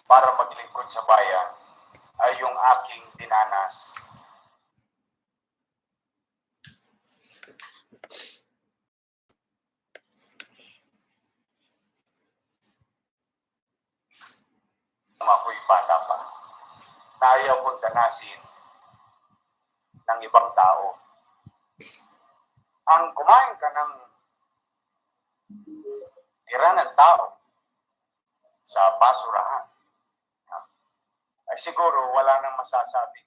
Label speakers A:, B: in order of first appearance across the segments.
A: para maglingkod sa bayan ay yung aking dinanas. Ako'y bata pa, na ayaw kong danasin ng ibang tao. Ang kumain ka ng tira ng tao sa basurahan, ay siguro wala nang masasabi.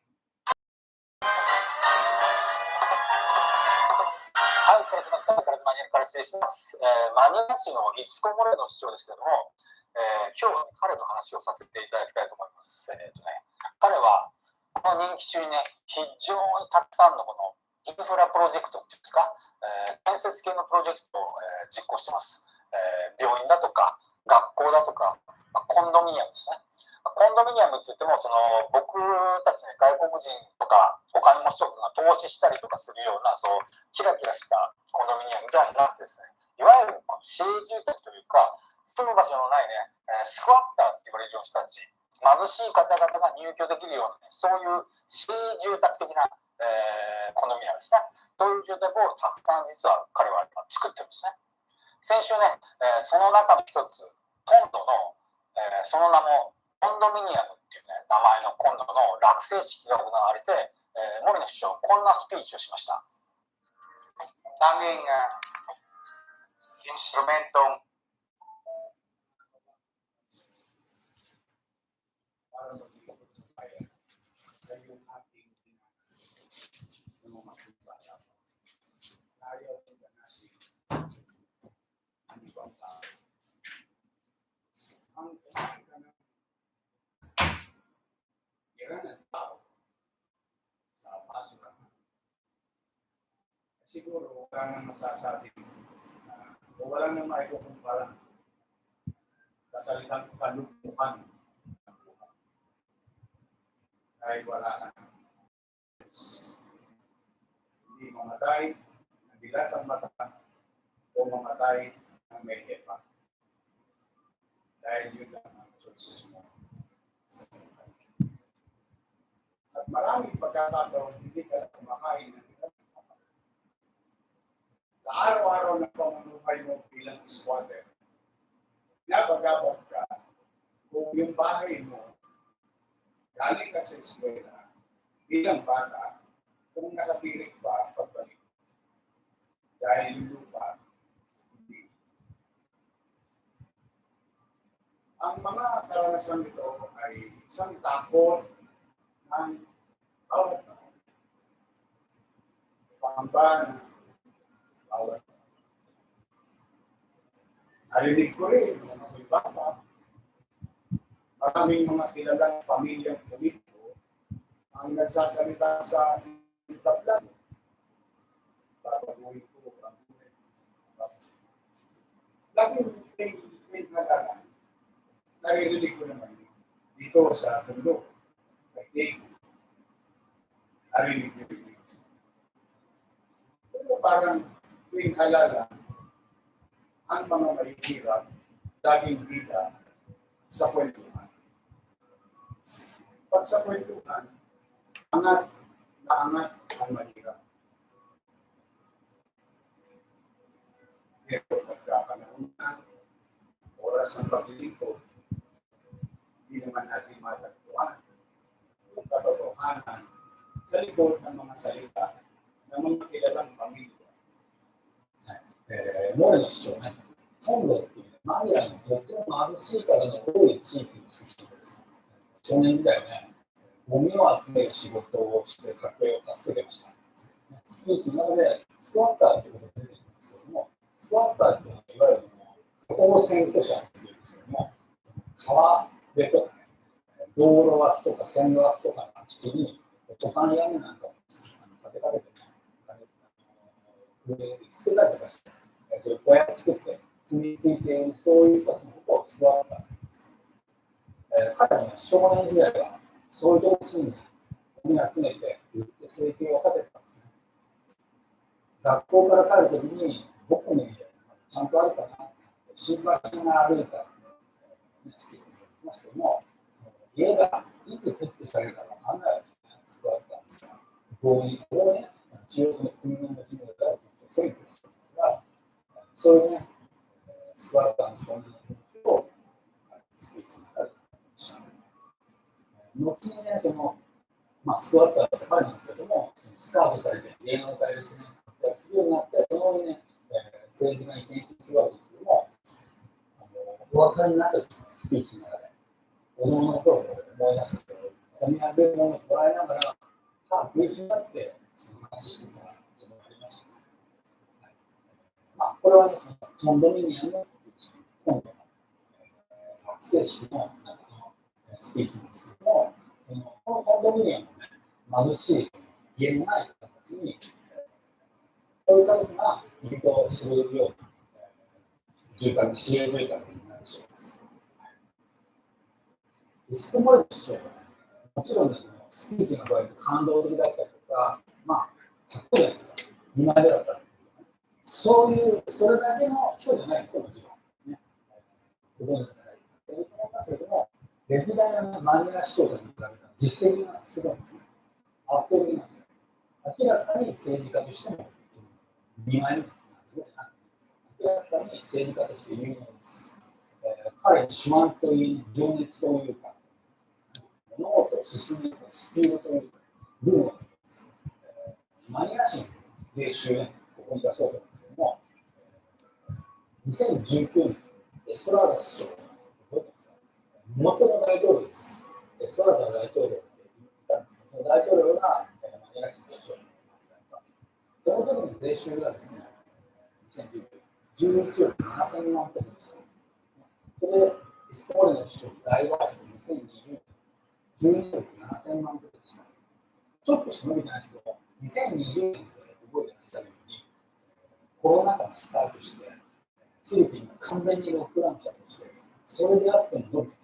B: はい、お疲れ様です。カリスマニアルから失礼します。マニア氏のリツコモレの主張ですけれども、今日は彼の話をさせていただきたいと思います。彼はこの任期中にね、非常にたくさんのこのインフラプロジェクトっていうんですか、建設系のプロジェクトを、実行してます。病院だとか学校だとか、コンドミニアムですね。コンドミニアムって言っても僕たち、ね、外国人とかお金持ちとかが投資したりとかするようなそうキラキラしたコンドミニアムじゃなくてですね、いわゆる市営住宅というか住む場所のないね、スクワッターって言われるような人たち、貧しい方々が入居できるような、ね、そういう市営住宅的な、コンドミニアムですね。そういう住宅をたくさん実は彼は作ってるんですね。先週ね、その中の一つトンドの、その名もコンドミニアムっていう、ね、名前のコンドの落成式が行われて、森野首相こんなスピーチをしました。
A: Tanging instrumentong ng tao sa basurahan. Siguro wala nang masasabi o wala nang maikukumpara sa salitang kalugmukan dahil wala na. Hindi mamatay ng dilat ang mata o mamatay ng may hepa. Dahil yun lang ang sukses mo sa buhay. At maraming pagkakataon, hindi ka kumakain ng ilang kapatid. Sa araw-araw na pamumuhay mo bilang squatter, nabagabag ka kung yung bahay mo, galing ka sa eskwela, bilang bata, kung nakatirik pa pagbalik. Dahil yung lupa, hindi. Ang mga karanasan nito ay isang takot ng bawat tao. Pangamba na bawat tao. Narinig ko rin mga may bata, maraming mga kilalang pamilyang politiko ang nagsasalita sa tablan. Babaguhin ko ang buhay. Laging may nalaman. Naririnig ko naman dito sa mundo. Narinig niyo rin. Pero parang tuwing halala, ang mga mahihirap laging bida sa kwentuhan. Pag sa kwentuhan, angat na angat ang mahirap. Pero pagkakanahon na, oras ng paglilingkod, hindi naman natin matagpuan ang katotohanan sa likod ng mga salita ng mga kilalang pamilya. モレの市長ね、トンドっていうマニラの最も貧しい方の多い地域の出身です。少年時代はね、ゴミを集める仕事をして家計を助けてました。スピーチの中でスクワッターということが出てきますけども、スクワッターっていうのは、いわゆる不法占拠者っていうんですけども、川辺とか、ね、道路脇とか線路脇とかの空き地に、トタン屋根なんかを立てかけて、ね、捨てたりとかして、そういう小屋を作って住み着いている、そういう人たちのことをスクワッターなんです。彼は、ね、少年時代はそういうところに住んで、ゴミを集めて、売って生計を立ててたんですね。学校から帰るときに、僕の家、ちゃんとあるかな、心配しながら歩いた、スピーチに言ってますけども、家がいつ撤去されるかわからないですね、スクワッターですから。こういうところね、一応その国の持ち物であると選挙してるんですが、そういうね、スクワッターの少年の気持ちをスピーチに書いてました。後にね、スクワッターって彼なんですけども、スカートされて芸能界ですね、活躍するようになって、その後にね、政治家に転身するわけですけども、お分かりになったスピーチの中で、子供の頃を思い出して、込み上げるものを捉えながら、歯食いしばって、その話してたことがありました。これはね、そのトンドミニアンの今度の学生式の中のスピーチなんですけども、このトンドミニアンのね、貧しい家のない方たちに、そういう方が入居するような住宅、市営住宅になるそうです。スコモレ市長は、もちろんね、スピーチの場合に感動的だったりとか、かっこいいじゃないですか、今までだったら。そういう、それだけの人じゃないんですよ、もちろん。ね、ご存知じゃないと思いますけども、歴代のマニラ市長たちに比べたら実績がすごいんですね。圧倒的なんですよ。明らかに政治家としても、2枚目なんではなく、明らかに政治家として有名です。彼の手腕という情熱というか、物事を進めるスピードというか、ルールを決めます。マニラ市の税収ね、ここに出そうと思うんですけども、2019年、エストラーダ市長、覚えてますか？元の大統領です。エストラーダ大統領って言ったんですけど、その大統領がマニラ市の市長になったんです。その時の税収がですね、2019年、11億7000万ペソでした。それで、エスコモレの市長大外出2020年、12億7000万ペソでした。ちょっとしか伸びてないですけど、2020年で覚えてらっしゃるように、コロナ禍がスタートして、フィリピンが完全にロックダウンした年です。それであっても伸びて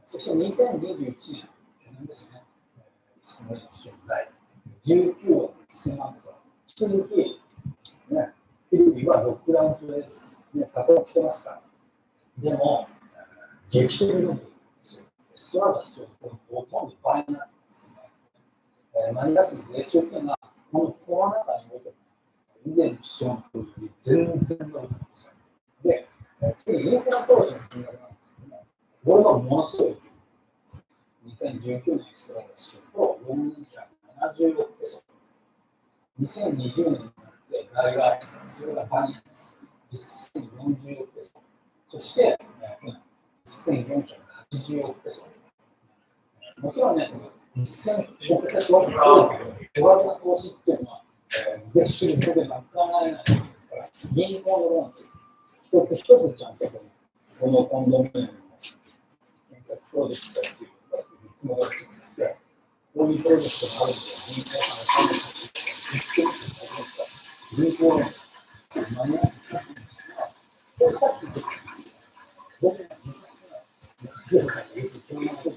A: そして2021年、去年ですね、その市長の第19億1000万ペソ。引き続き、ね、フィリピンはロックダウン中です。ね、サポートしてました。でも、劇的に伸びているんですよ。ストラーダ市長のほとんど倍になっています。マニラ市の税収というのは、このコロナ禍において、以前の市長の時に全然伸びてるんですよ。で、次にインフラ投資の金額なんですけども、これがものすごい。2019年ストラダ市長と470億ペソ。2020年になって外外した、それがバニラです。1040億ペソ。そして、1480億ペソ。もちろんね、1000億ペソは巨額な投資っていうのは、絶種類でなくならないですから、銀行のローンです。一つ一つちゃんとこのコンドミニアムの建設プロジェクトというのが見積もりを作って、こういうプロジェクトがあるので、銀行さんが銀行のマニアこれさっき僕が銀行によくこんなことになって、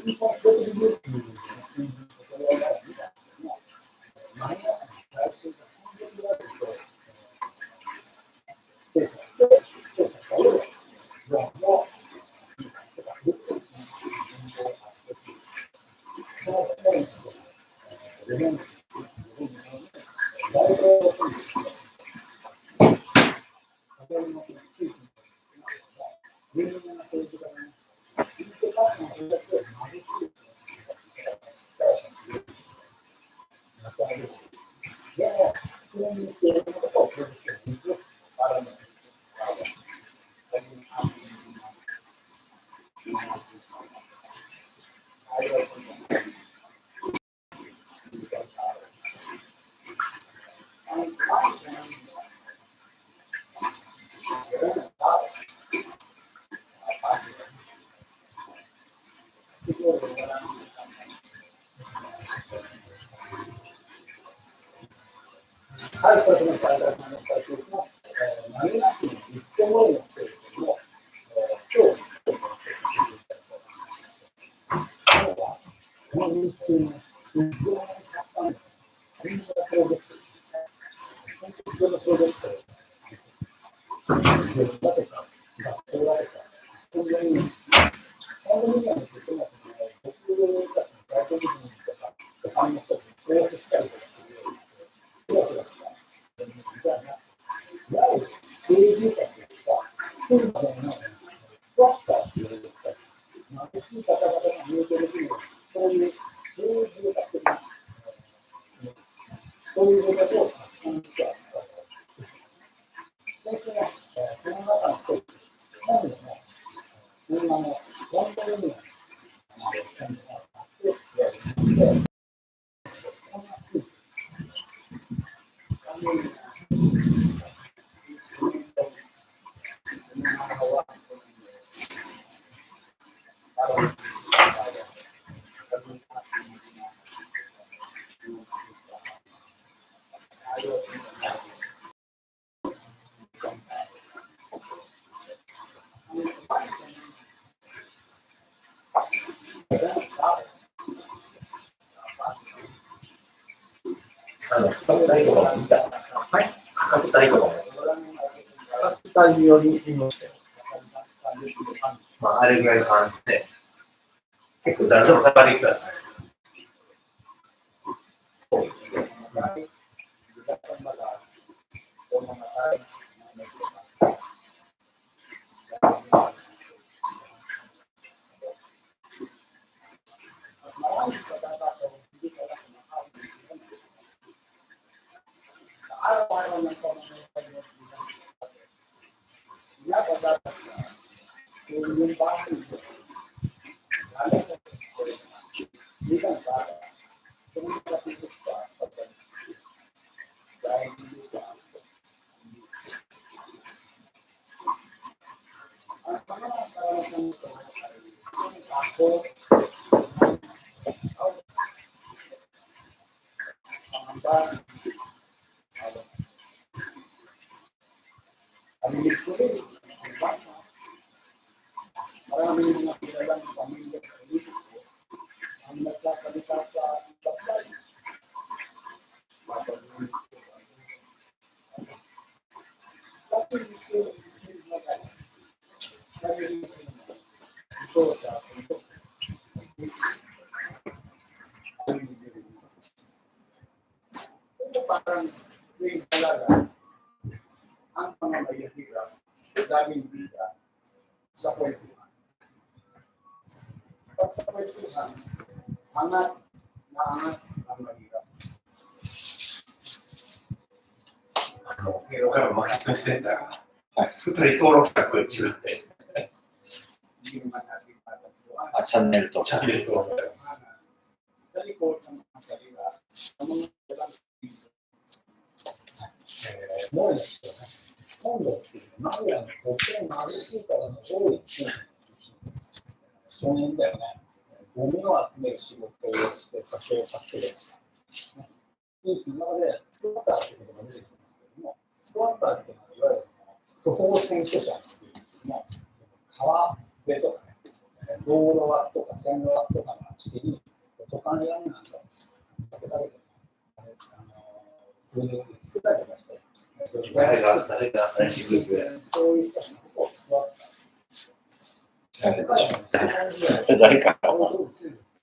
A: 銀行のプロジェクトというのを見たんですけども、マニアに対して完全であると、
C: 価格帯とかも見た。はい。価格帯とかも。価格帯より見ましたよ。まあ、あれぐらいの感じで。結構誰でもかかりきた。そうですね。
A: Parang yung talaga ang mga mahihirap laging bida sa kwentuhan. Pag sa kwentuhan, angat na angat ang mahirap.
C: Peroからマーケットセンターが2人登録者が違って、
A: Hindi naman natin matagpuan.
B: チャンネルと。
C: チャンネル登録者。
A: Sa likod ng mga salita, ang mga dalangもうですね、今度っていうのは、名古屋の国境のある地からの多い地域少年だよね、ゴミを集める仕事をして家庭を助けてました。ビーチの中でスクワッターということが出てきますけれども、スクワッターっていうのは、いわゆる不法占拠者っていうんですけども、川辺とかね、道路脇とか線路脇とかの基地に、土管屋根なんかをかけたりとか、作ったりとかして、
C: 誰が新しいグループで。
A: そういう人のことをスクワッター。
B: 誰か報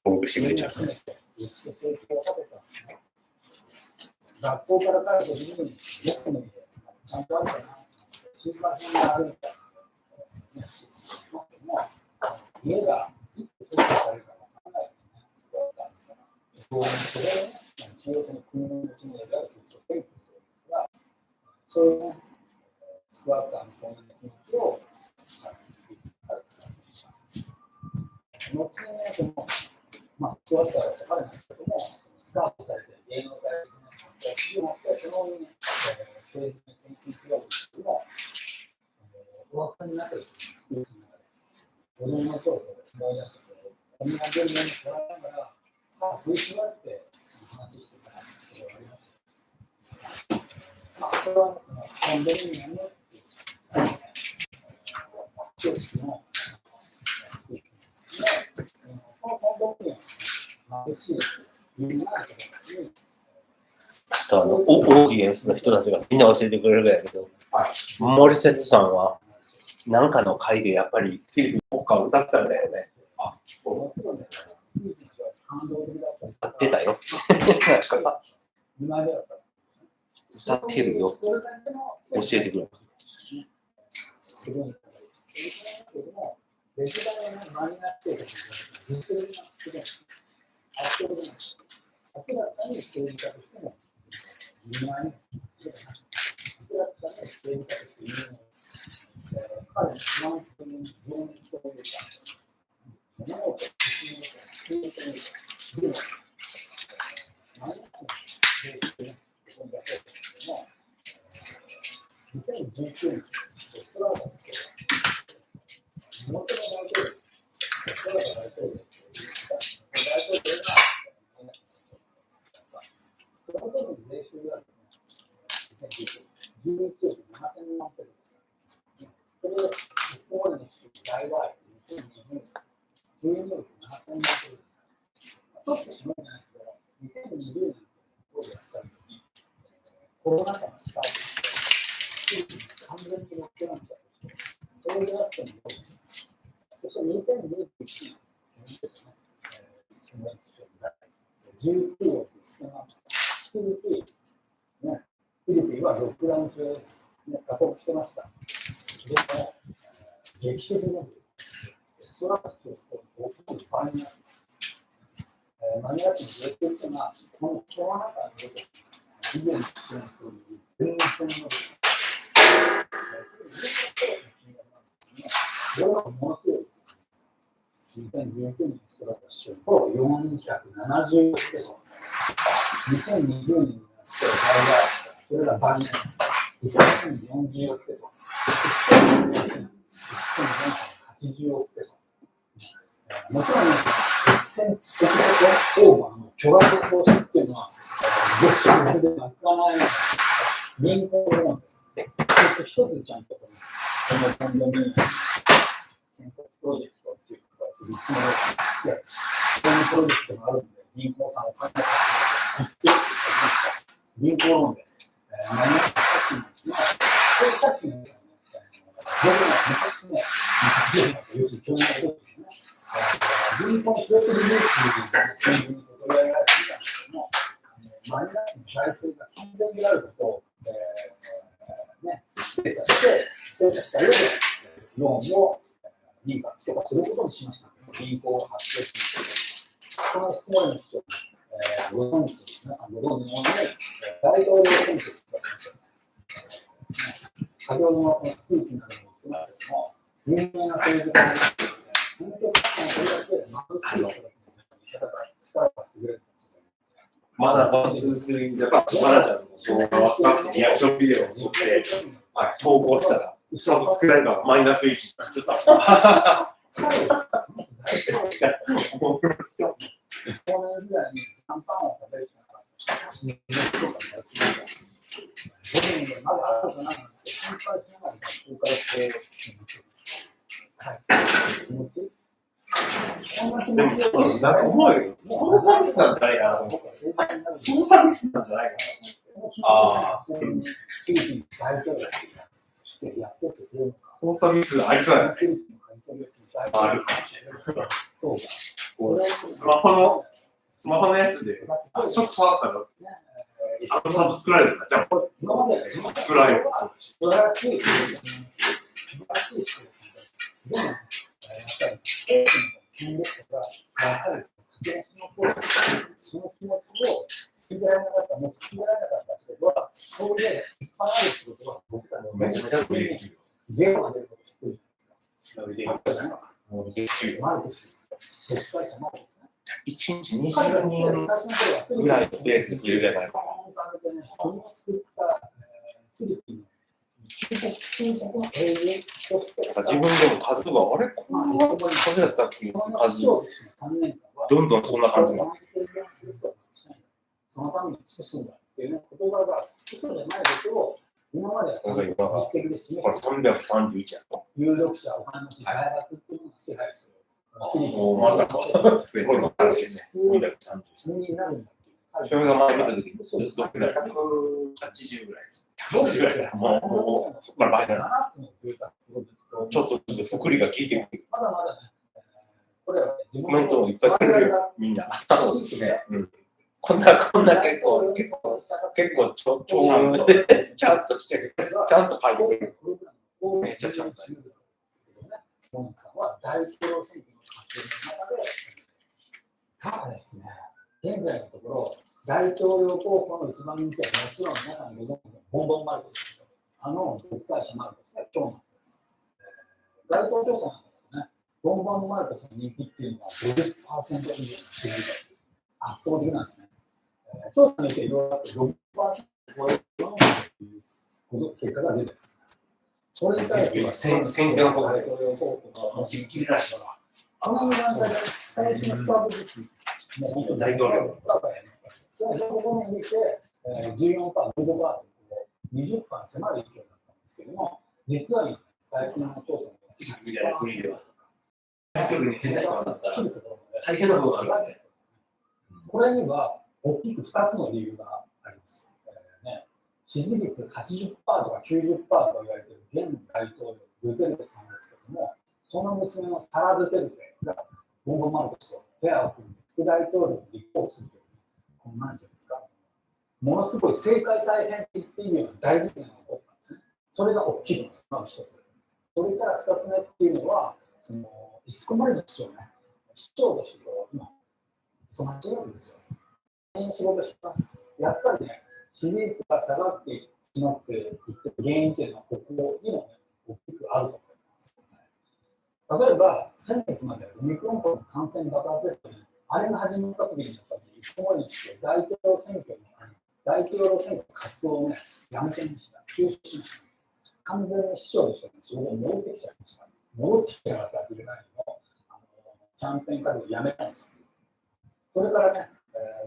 B: 告してくれちゃう。
A: 学校から帰るときに、僕の家、ちゃんとあるかな、心配性があるみたいな。家がいつ取ってされるかわからないですね。スクワッターですから。それをね、一応その国のうちの家であるというと、選挙するんですそういうね、スクワッターのその筋肉を後にね、そのまあ、スクワッターは彼なんですけども、スタートされて芸能界ですね、次もってその上に政治に転身するわけですけども、お若になっているという中で、子供の頃を思い出して、こんな芸能に捉えながら、食いしばって話してたことがありました。まあ、それはコンドミニアムっていう教室のこのコンドミニアム、眩しい有名な人に
C: オーディエンスの人たちがみんな教えてくれるぐらいだけど、モリセットさんは何かの会でやっぱりフィリピン国歌を歌ったんだよね。あ、そう。歌ってたよ。歌ってるよ。教えてくれ。コロナ禍のスタート、完全にロックダウンだとして、そういうあったのを、そして2021年ですね、19億1000万、引き続き、ね、フィリピンはロックダウン中です、ね、鎖国してました。でも、劇的なストラックと大きい倍になって、マニアックに影響っていうのは、このコロナ禍で、以前の全然のものすごい2019年にストラックしようと470億ペソ、2020年になって倍がそれが倍になります。1040億ペソ、1080億ペソ。もちろん、1000億オーバーの巨額の投資っていうのは、ご自分で賄えない銀行なんです。一つちゃんとこのコンドミニアム建設プロジェクトっていうか、見つめて、このプロジェクトがあるので、銀行さんお金を貸して銀行ローンです。何が借金なんですが、そういう借金の中で、僕が昔ね、要するに去年の時ですね、銀行のショートリリースという宣言に取り上げられていたんですけども、マイナスの財政が健全であることを、精査した上で、ローンを認可許可することにしました。銀行を発表しました。この質問の主張、ご存知、皆さんご存知のように、大統領選挙を出しました。先ほどのスピーチなども言ってましたけども、有名な政治家に、選挙活動をこれだけ貧しい人たちの見方から力を貸してくれる。まだワンツースリージャパンマナージャーの動画を使ってリアクションビデオを撮って、投稿したら、サブスクライバーマイナス1になっちゃった。でも、なんか思うよ。操作ミスなんじゃないかなと思った。操作ミスなんじゃないかな。ああ。操作ミスありそうだね。あるかもしれない。スマホのやつで、ちょっと触ったら、サブスクライブになっちゃう。サブスクライブもそうだし。
A: その気持ちを信じられなかった、もう信じられなかった人は、そういういっぱいあるってことは、
C: じゃあ、できる。
A: ゲームが出ること知ってるじゃないですか。
C: できる。もうできる。
A: マルコス、国際者マルコスね。
C: 1日20人ぐらいのペースでいるじゃないかな。自分でも数があれこんな数だったっけ数どんどんそんな感じになって
A: そのために進んだっていう言葉が嘘じゃないことを今までは実績で示して
C: 331やろ。
A: 有力者、お金持ち、財閥っていうのが支配する。
C: もうまだ上の話ね。333。それが前見たときに、どっか180ぐらいです。180ぐらい。もう、そこから倍だな。ちょっと福利が効いてくる。
A: まだまだね。
C: コメントもいっぱいくれるよ、みんな。そうですね。こんな結構ちゃんとしてる。ちゃんと書いてくれる。めっちゃちゃんと書いてくれる。
A: 本さんは大統領選挙の活動の中で、ただですね、現在のところ、大統領候補の一番人気はもちろん皆さんご存知のボンボンマルコスです。独裁者マルコスが長男です。大統領選なんだけどね、ボンボンマルコスの人気っていうのは 50% 以上の支持率。圧倒的なんですね。調査によっていろいろあって 6% 超えるの結果が出てます。それに対して
C: 選挙のこと
A: 大統領候補の
C: 持ちきりらしいわ。
A: あの段階で最初のスタートです。
C: 大統領。
A: ここに見て、14%、15%と20%迫る勢いだったんですけども、実は最近の調査の
C: 大統領に変な人があったら大変なことがあるわけ。
A: これには大きく2つの理由があります。支持率 80% とか 90% とか言われている現大統領、ドゥテルテさんですけども、その娘のサラ・ドゥテルテがボンボンマルコスとペアを組んで副大統領に立候補するという、この何ていうんですか、ものすごい政界再編って言っているような大事件が起こったんですね。それが大きいのです、まず一つ。それから2つ目っていうのは、イスコマリの市長ね、市長として今、忙しいんですよ。仕事します。やっぱりね、支持率が下がってしまっていって原因というのはここにも、ね、大きくあると思います。例えば、先月までオミクロン株の感染爆発ですね、あれが始まった時にやっぱり一個にして大統領選挙の活動をね、やめちゃいました。中止しました。完全に市長としての仕事に戻ってきちゃいました。戻ってきちゃいましたっていうぐらいのキャンペーン活動をやめたんですよ。それからね、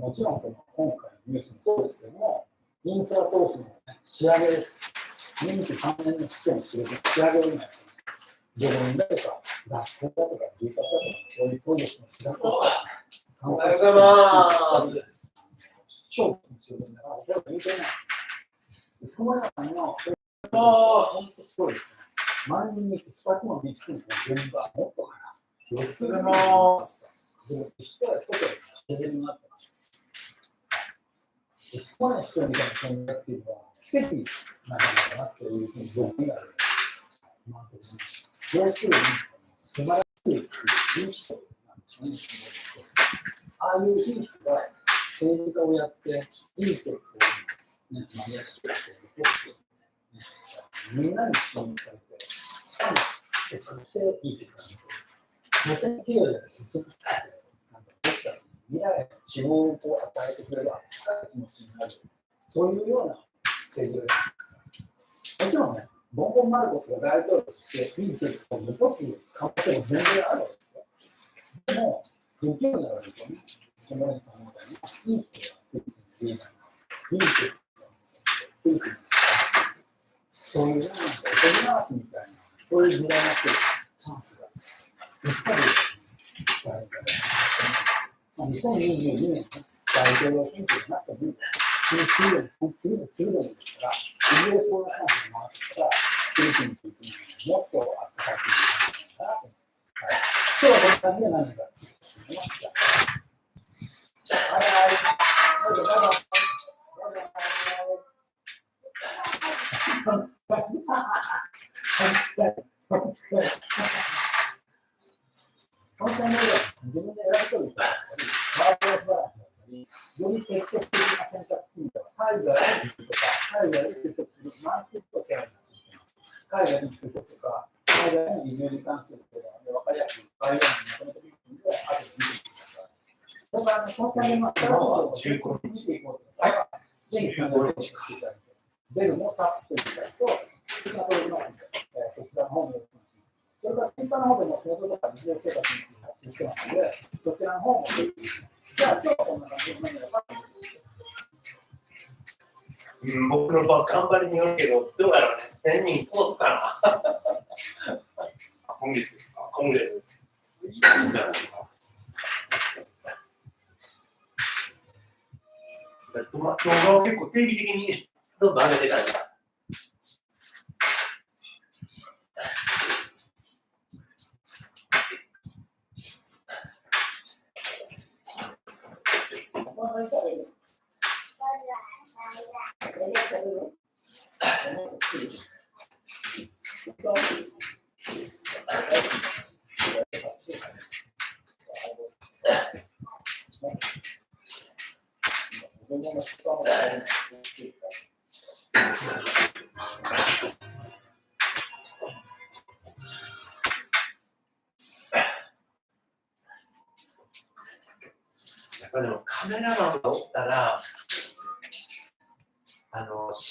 A: もちろんこの今回のニュースもそうですけども、インフラ投資の、ね、仕上げです。任期3年の市長の仕事の仕上げを今やってます。病院だとか、学校だとか、住宅だとか、そういうプロジェクトの仕事とか、
C: おはようございます。
A: 市長の仕事にならない。言うてない。その中にの、すごいですね。万人に2つの3つの現場、もっとかな。4つのして、レベルになってます。そこまで市長みたいな存在っていうのは奇跡なんじゃないかなというふうに僕には思っています。要するに素晴らしいいい人なんですね。ああいういい人が政治家をやっていい結果をね、マニアスとしてみんなに信用されて、しかも結果としていい結果になって、とても綺麗で実物されて、僕たち未来の希望を与えてくれる温かい気持ちになる、そういうような政治がもちろんね、ボンボンマルコスが大統領としていい結果を残す可能性も全然あるわけですよ。でも、できるならですね、そのようなみたいに、いい結果がいい結果がいいそういうようなおとなしみたいな、そういう時代になっているチャンスがいっぱいあるから、2022年大統領選挙になった分、次のですから、いずれそうなチャンスが回ってきたら、フィリピンという国がもっと暖かくなるんだなと思います。今日はこんな感じで何か聞いてみました。バイバイ。本当に自分で選び取るより積極的な選択肢と海外でとか、海外で接触するマーケットを手配しています。海外に就職とか、海外に移住に関することが分かりやすい概要欄にまとめてみるので、あと見てみてください。だから、そのための15日見ていこうとか、ぜひ考えてしていただいて、ベルもタップしていただくと、そちら届きますので、そちらの方にお願いします。それから、ツイッターの方でも仕事とか日常生活に発信してますので、そちらの方もぜひ。じゃあ、今日はこんな感じで何がかということです。
C: 僕の頑張りによるけど、どうやらね、1000人届くかな。今月ですか？今月。いいんじゃないですか。動画を結構定期的にどんどん上げていかないと。やっぱでもカメラマンがおったら、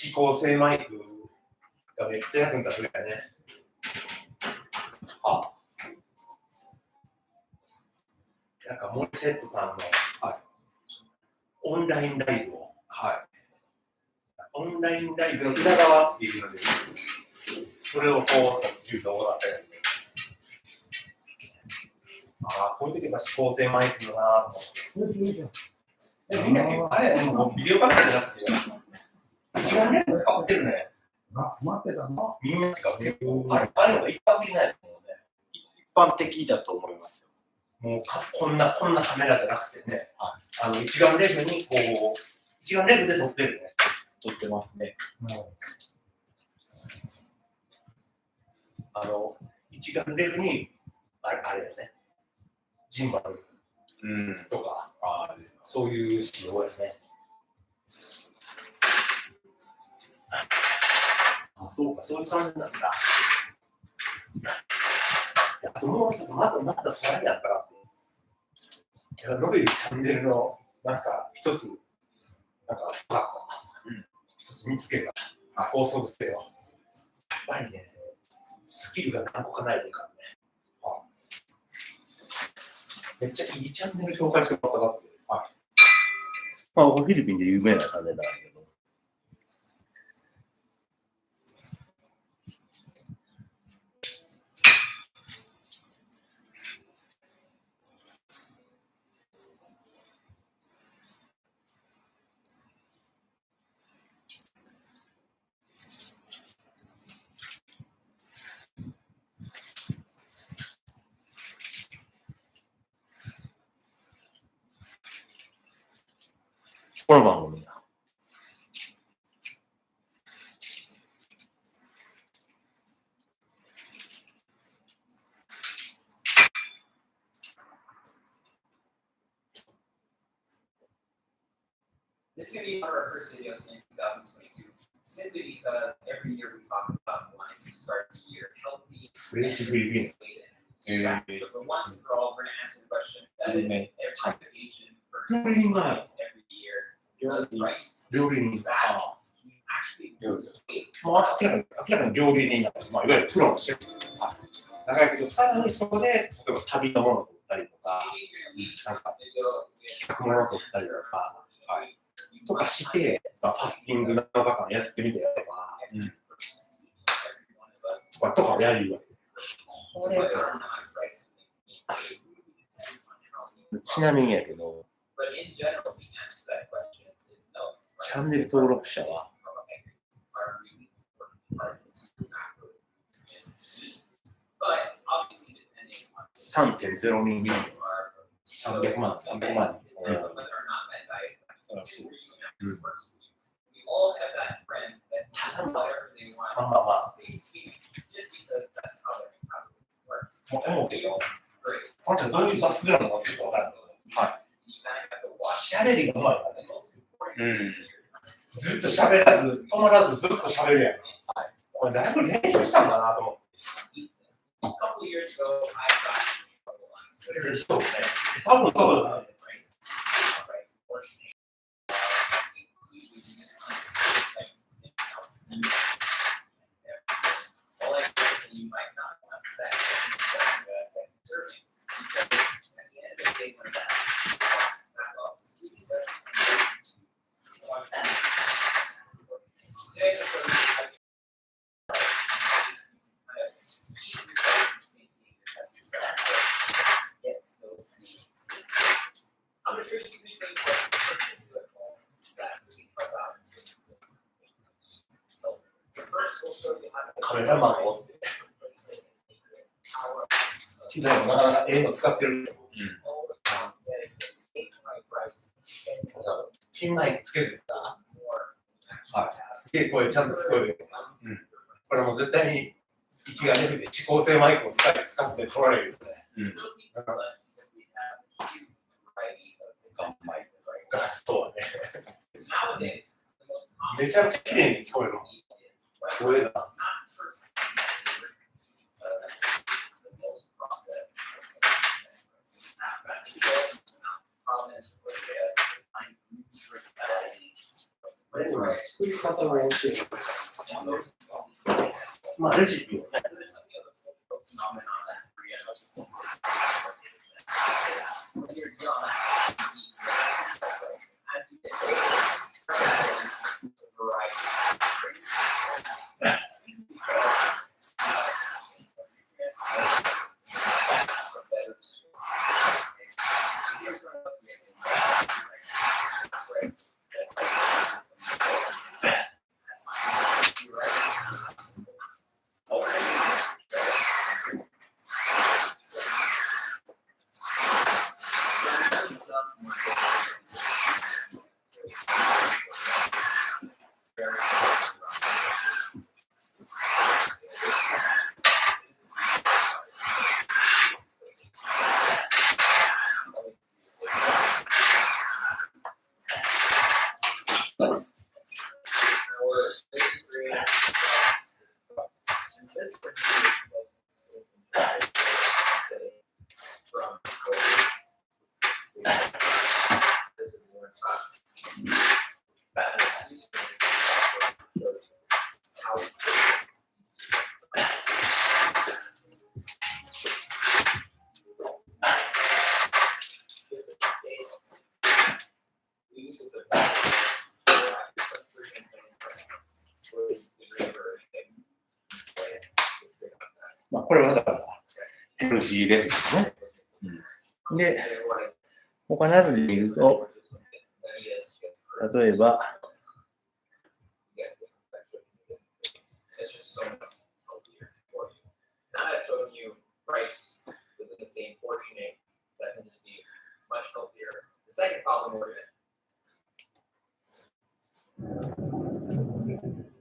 C: 指向性マイクがめっちゃ役に立つからね。あ、なんかモリセットさんの、はい、オンラインライブを、はい、オンラインライブの裏側っていうので、それをこう、途中動画だったりで。ああ、こういう時は指向性マイクだなぁと思って。みんな結構、あれ、もうビデオカメラじゃなくて、一番ね、使ってるね。
A: 待ってたの？
C: みんなが結構、あれが一般的なやつもね。
D: 一般的だと思いますよ。
C: もうこんなカメラじゃなくてね、一眼レフにこう、一眼レフで撮ってるね。
D: 撮ってますね。
C: 一眼レフに、あれだね、ジンバルとか、そういう仕様やね。あ、そうか、そういう感じなんだ。もうちょっとまたさらにあったらって。伸びるチャンネルの、なんか、一つ、なんか、一つ見つけが、放送してよ。やっぱりね、スキルが何個かないといかんね。めっちゃいいチャンネル紹介してもらったかって。
D: まあ、フィリピンで有名なチャンネルなんだけど。この番組だ。
E: This is going to be one of our first videos in 2022, simply because every year we talk about wanting to start the year healthy and
C: Philipino.
E: So for once and for all, we're going to answer the question that is every Asian person every year. The price
C: 料理人。
E: that you actually lose weight.
C: 明らかに料理人だと、いわゆるプロのシェフ。だけど、さらにそこで、例えば旅のものを撮ったりとか、なんか、企画ものを撮ったりとかして、ファスティング7日間やってみてやれば、とかをやるわけ。これか。
D: ちなみにやけど、チャンネル登録者は
C: 3.0 人いる。300万。この人どういうバックグラウンドがあるか分からない。しゃべりがうまいからね。ずっとしゃべらず、止まらずずっとしゃべるやん。こまあ、だいぶ練習したんだなと思って。
E: A couple years ago, I got in trouble on Twitter.
C: でしょうね。多分そうだね。
E: All I know is that you might not want that second serving because at the end of the day, when that loss is today, I'm sure you can make things first, we'll show you how to
C: カメラマンを機材もなかなかええの使ってる。ピンマイクつけてるかな。はい。すげえ声ちゃんと聞こえる。うん。これも絶対に一眼レフで指向性マイクを使って撮られるよね。うん。ガンマイクがそうだね。めちゃくちゃ綺麗に聞こえる。声が。作り方を教える。まあレシピをね。まあこれはだからヘルシーレシピね。うん、で、他のやつで見ると、例えば、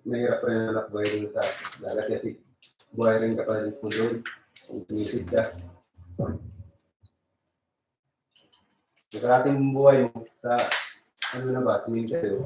F: Mahirap pa rin anak buhay rin sa dagat kasi buhay rin ka pa rin po doon. Tumisip ka. Nakarating buhay mo sa ano na ba? Tumingin kayo.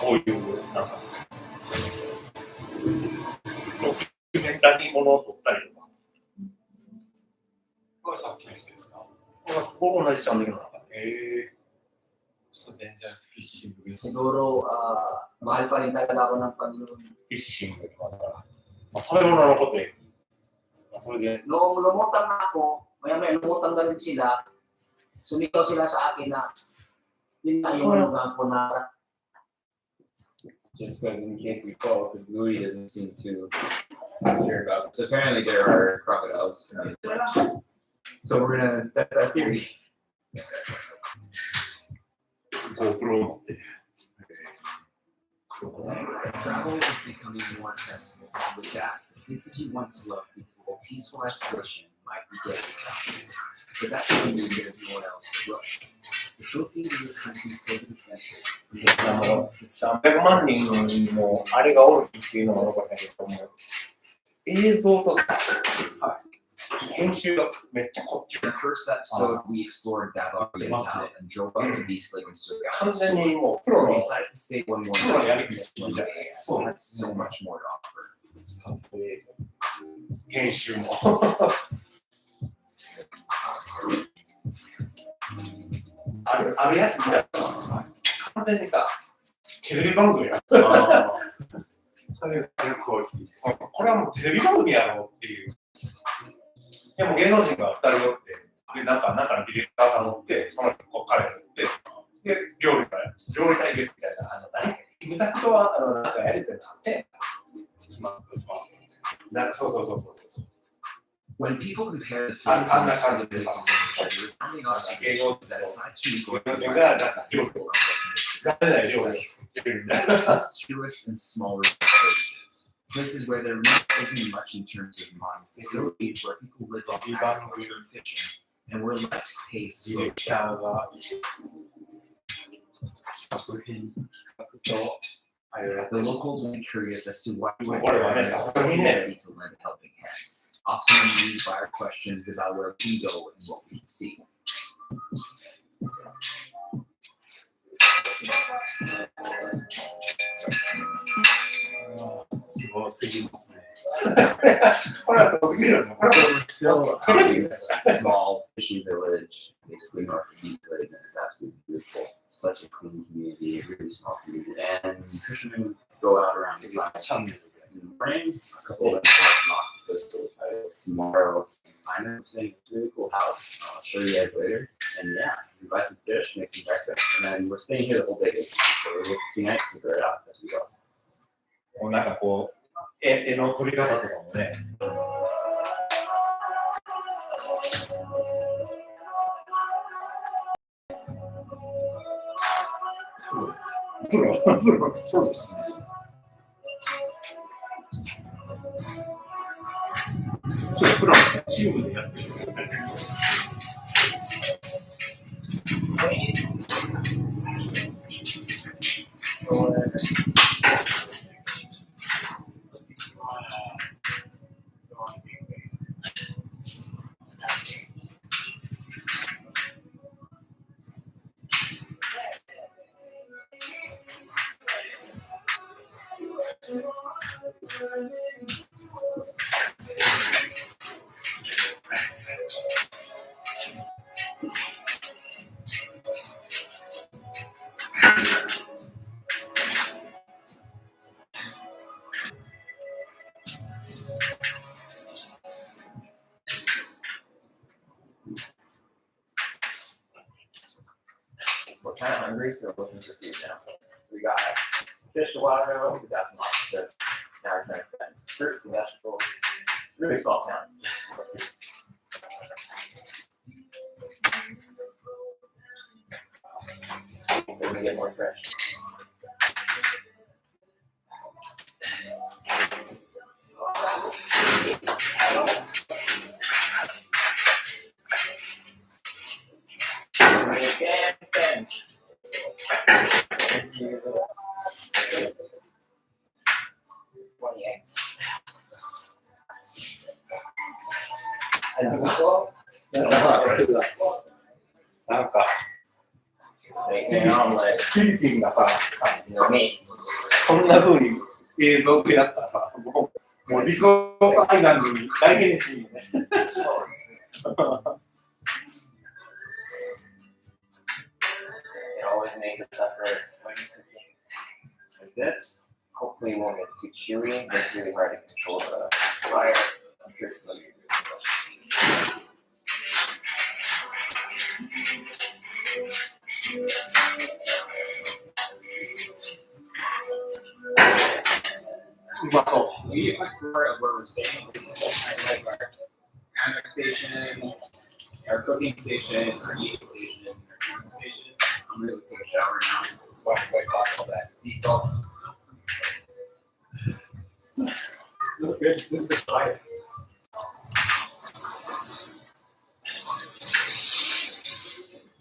C: こういうなんかドキュメンタリーものを撮ったりとか。
G: これさっきの人ですか？
C: ここ同じチャンネルの中で。
G: So dangerous fishing.
H: Siguro, mahal pa rin talaga ako ng Panginoon.
C: フィッシングとかだから、まあ、食べ物のことで、それで。
H: Noong lumutang na ako, maya-maya lumutang na rin sila, sumikaw sila sa akin na yun na yung lugar ko na.
I: Just because in case we fall, because Louis doesn't seem to care about it. So apparently there are crocodiles. So we're gonna test that theory.
C: GoPro 持って。
H: Travel is becoming more accessible with that.
E: places you once loved because of a peaceful isolation might be getting tough. But that doesn't mean there's no one else to look. The Philippines is a country filled with adventure.
D: 300万人のあれがおるっていうのが残ったけども、映像と編集がめっちゃこっち
E: In the first episode, we explored Davao Oriental and drove up to Beast Lake and
D: 完
E: Surigao.
D: 全にもうプロ
E: We
D: の
E: decided to stay one more
D: プロのや
E: day
D: り口
E: because one
D: じゃ
E: day
D: ないそう
E: had so much more to offer.
D: 撮影編集もあるやつみたいな完全にさテレビ番組やそれがこうこれはもうテレビ番組やろうっていうでも芸能人が2人おってでなんかのディレクターが乗ってその彼が乗ってで料理対決みたいな何キムタクとはなんかやりてるのあってスマップそう
E: When people compare the
D: I'm not
E: Philippines
D: trying
E: to
D: to do
E: places
D: something.
E: in Asia, the thing is that aside from going
D: がなんか料理をやってない料理を作ってるみたいな
E: us tourists and smaller villages, places where there really isn't much in terms of modern facilities, where people live off agriculture and fishing, and where life's pace
D: ディレクターが作品とあれをやって
E: The locals will be curious as to why we went
D: これ
E: there
D: はね
E: and
D: さす
E: are
D: がにね
E: ready to lend a helping hand. Often amused by our questions about where we go and what we can see.
D: すごすぎますねこれはすごすぎるのこれは
E: Still
D: テレビ
E: small fishing village, basically north of Beast Lake, and it's absolutely beautiful. Such a clean community, really small community, and fishermen go out around the clock.
D: チャンネルで
E: In the rain, a couple of octopus tomorrow. I know saying it's a really cool house. I'll show you guys later. And yeah, we buy some fish, make some breakfast, and then we're staying here the whole day. So we'll be nice to figure it out as we go.
D: なんかこう絵の撮り方とかもねそうですねプロのチームでやってるみたいです
E: We're kind of hungry, so we're looking for food now. We got fish a while ago, we got some octopus, now we're trying to find some fruits and vegetables. Really small town. We're gonna get more fresh. Thank you. 20 eggs. And the
D: なんか
E: bacon omelet,
D: フィリピンがさ
E: no meat.
D: こんな風に映像ってなったらさもうリゾートアイランドに大変身よね
E: そうですね。It always makes it tougher when you're cooking like this. Hopefully it won't get too chewy, but it's really hard to control the fire. I'm sure it's still gonna be delicious.
D: うまそう
E: We get a tour of where we're staying. I like our contact station, our cooking station, our eating station, our cooking station. I'm gonna go take a shower now. Wash my body, all that sea salt.
F: Smells good. It smells like fire.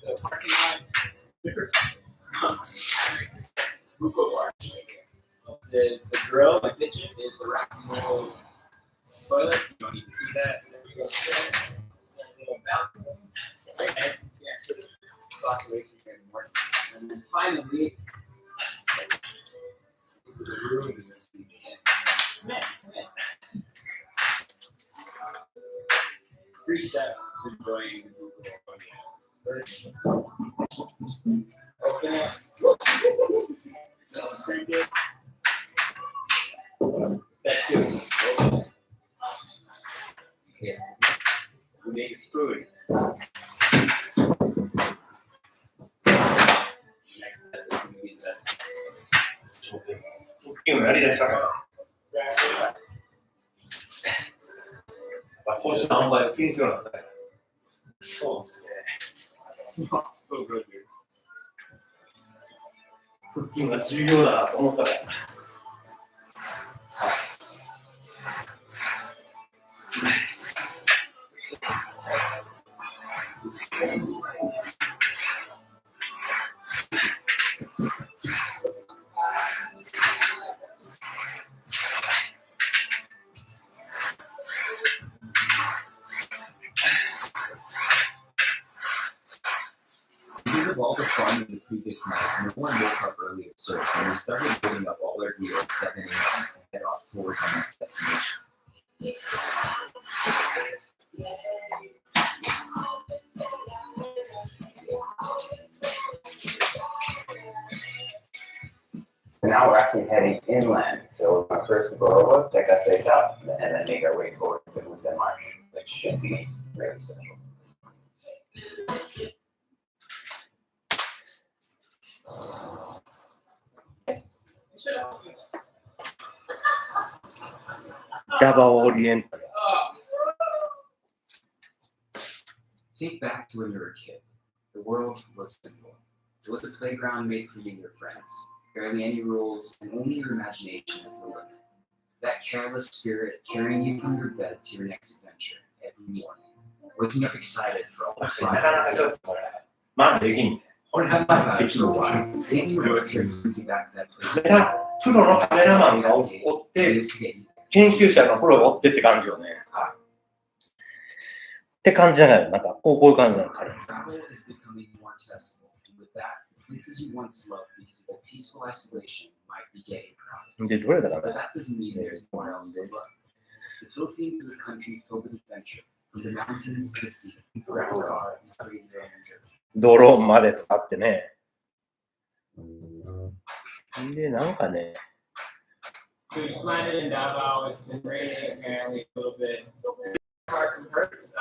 F: The parking lot. Is the grill, the kitchen, is the rack and roll toilet. You don't need to see that. There you go. Little bathroom. Right. Yeah, for the population here in the morning. And then finally, the room is just man. 3 steps to enjoying the open it. Drink it. That's good. Yeah. We make it food. Next step is going to be this.
D: 腹筋をやりだしたから。こうした塩梅を気にするようになったよ。そうですね。腹筋が重要だなと思ったから。
E: Because of all the fun in the previous night, no one woke up early at search, and we started building up all our gear at 7 a.m. to head off towards our next destination. So now we're actually heading inland, so we're going to first go over, check that place out, and then make our way towards the Lucen Marsh, which should be very special.
D: Double Oriental.
E: Think back to when you were a kid. The world was simple. It was a playground made for you and your friends. Barely any rules, and only your imagination as the limit. That careless spirit carrying you from your bed to your next adventure every morning. Waking up excited for all the fun.
D: なかなかちょっとこれ、まあできん。これがまあできるわ。
E: Taking a road trip brings you back to that place.
D: プロのカメラマンがおって、編集者のプロがおってって感じよね。はい。って感じじゃないの。なんかこういう感じなの、彼。
E: Travel is becoming more accessible. With that, places you once loved because of the peaceful isolation might be getting crowded.
D: で、どれだか
E: But
D: な。
E: that doesn't mean there's nowhere else to look. The Philippines is a country filled with adventure, from the mountains to the sea. Grab a car and create your own journey.
D: ドローンまで使ってね。で、なんかね。
F: So we just landed in Davao. It's been raining apparently a little bit. Park and Hertz.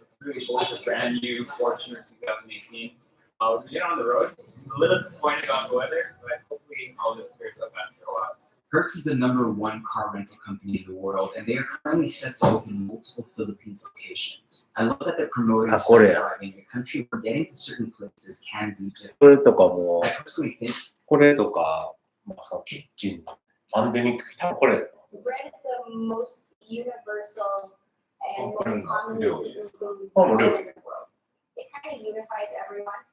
F: It's really cool. It's a brand new Fortuner 2018. We get on the road. A little disappointed about the weather, but hopefully all this clears up after a while.
E: Hertz is the #1 car rental company in the world, and they are currently set to open multiple Philippines locations. I love that they're promoting self-driving, a country where getting to certain places can be difficult.
D: これとかも、
E: I personally think
D: これとか、まあ、そのキッチンのパンデミック、多分これだと思
J: The bread is the most universal and most commonly eaten food
D: Oh,
J: all
D: really?
J: over the world. It kind of unifies everyone.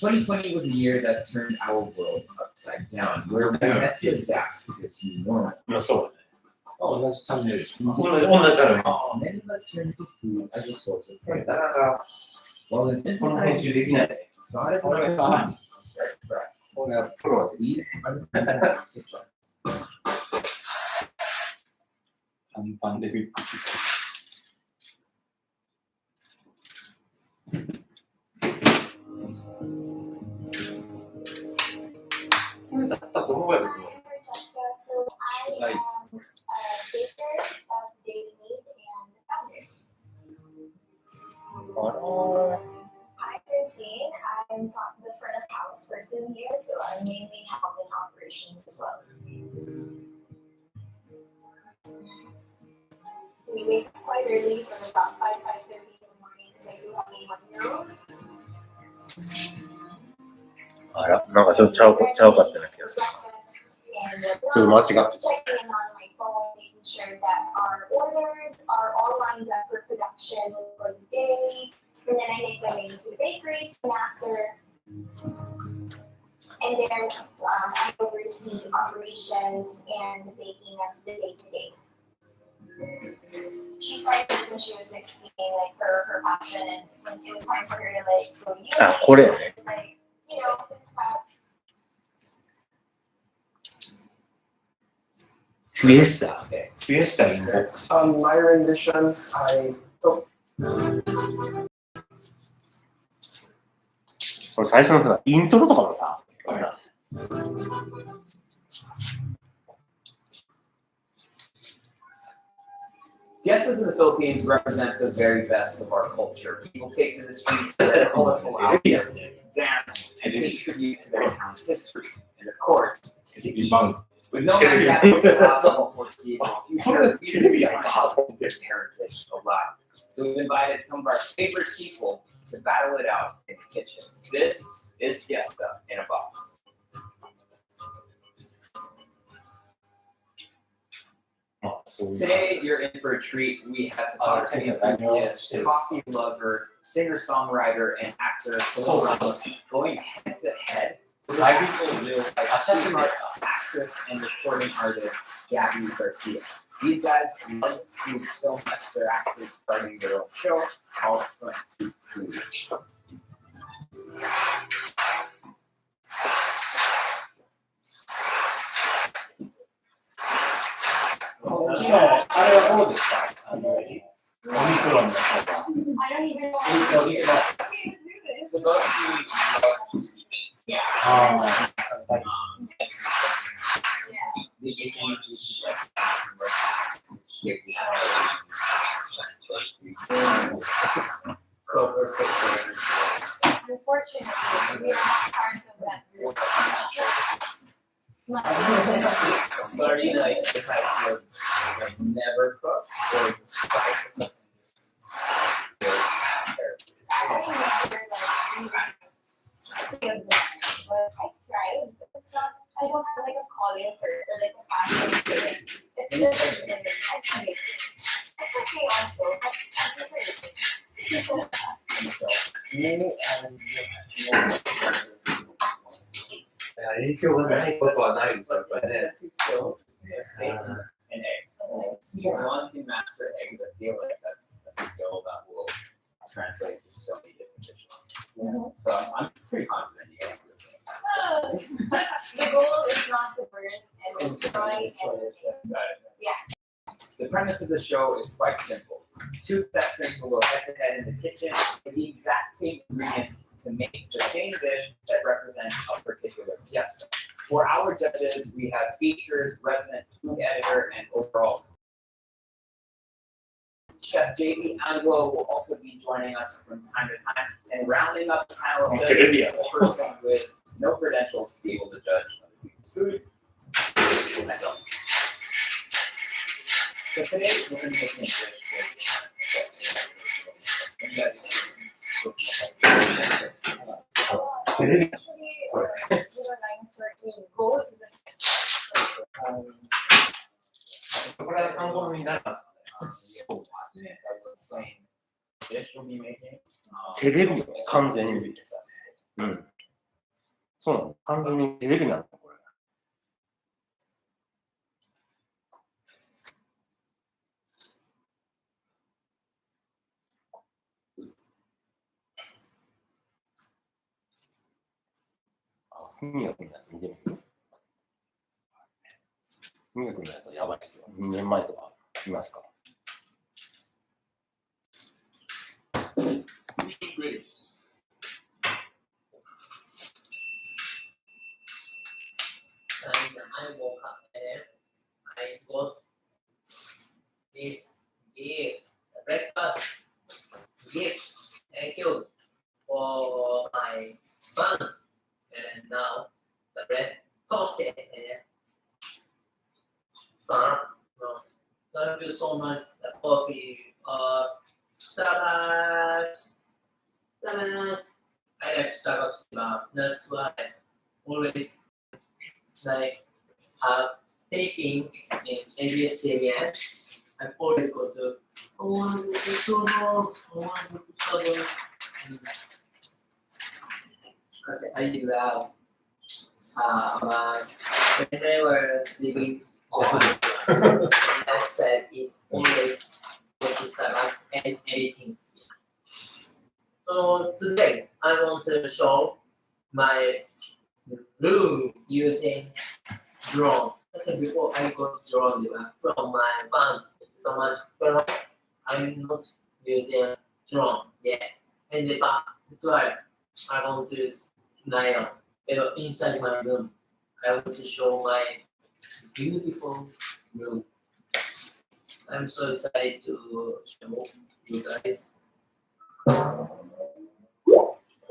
E: 2020 was a year that turned our world upside down, where we had to adapt to this new normal.
D: う。まあそうだね。
C: 同じチャンネルですね。
D: 同じだね。
E: Many of us turned to food as a source of
D: これ
E: pride.
D: なかなか
E: While the
D: この編集できないね。
E: saw it as an opportunity to start fresh.
C: これはプロですね。
E: These are the things I want to try.
C: パンデミック。
D: これだったと思うやろ。
J: Hi, I'm Francesca. So I am a baker of the Daily Need and founder.
D: あら。
J: Hi, Francine. I'm the front of house person here, so I mainly help in operations as well. We wake up quite early, so about 5:30 in the morning, because I do have a 1-year-old.
D: あら、なんかちょっとちゃうかったような気がする。
J: Breakfast in the
D: ちょっと間違ってた。
J: checking in on my phone, making sure that our orders are all lined up for production for the day. And then I make my way to the bakery soon after. And then I oversee operations and the baking of the day-to-day. She started this when she was 16, like her passion, and when it was time for her to like go to uni,
D: あ、これやね。
J: it's like, you know, it's not.
D: フィエスタ。フィエスタインボックス。
A: On my rendition, I took
D: これ最初のさ、イントロとかもさ、あれだ。
F: Fiestas in the Philippines represent the very best of our culture. People take to the streets with their colorful outfits, dance, and pay tribute to their town's history. And of course, to eat. With no mathematics allowed for foreseeable future, we can keep this heritage alive. So we've invited some of our favorite people to battle it out in the kitchen. This is Fiesta in a box. Today, you're in for a treat. We have photography enthusiast, coffee lover, singer-songwriter, and actor Phil Ramos going head-to-head with a real-life actress and recording artist Gabby Garcia. These guys love food so much they're actually starting their own show called Food.
C: こっちのあれはどうですか？オミクロンの方が。
J: I don't even know.
F: Supposed to be
J: Unfortunately, we are not part of that group.
F: But are you like the type of like never cook or try to cook?
J: I never like but I tried. It's not. I don't have like a calling for it or like a passion for it. It's just like I tried. It's okay also, but I never did.
C: Me 影響がないことはないですよね。
F: And eggs. So one can master eggs, I feel like that's a skill that will translate to so many different dishes. So I'm pretty confident you can do this.
J: The goal is not to burn and destroy and yeah.
F: The premise of the show is quite simple. Two contestants will go head-to-head in the kitchen with the exact same ingredients to make the same dish that represents a particular fiesta. For our judges, we have features, resident food editor, and overall Chef JB Anglo will also be joining us from time to time, and rounding up the panel of judges is a person with no credentials to be able to judge other people's food. Myself. So today we're going to be making a dish Dish will be making.
D: テレビ完全に。うん。そうなの。完全にテレビなのこれ。文学のやつ見てみる。文学のやつはやばいですよ。2年前とか見ますか。
K: And I woke up and I got this gift, breakfast gift. Thank you for my buns. And now the bread toasted. Thank you so much. The coffee, Starbucks. I like Starbucks, but that's why I always like taping in ABS I always go to, I want to go to Starbucks, I want to go to Starbucks. Because I love, when I was living my lifestyle is always go to Starbucks and anything. So today I want to show my room using drone. Because before I got drone from my fans so much, but I'm not using drone yet. And that's why I want to use nylon. But inside my room, I want to show my beautiful room. I'm so excited to show you guys.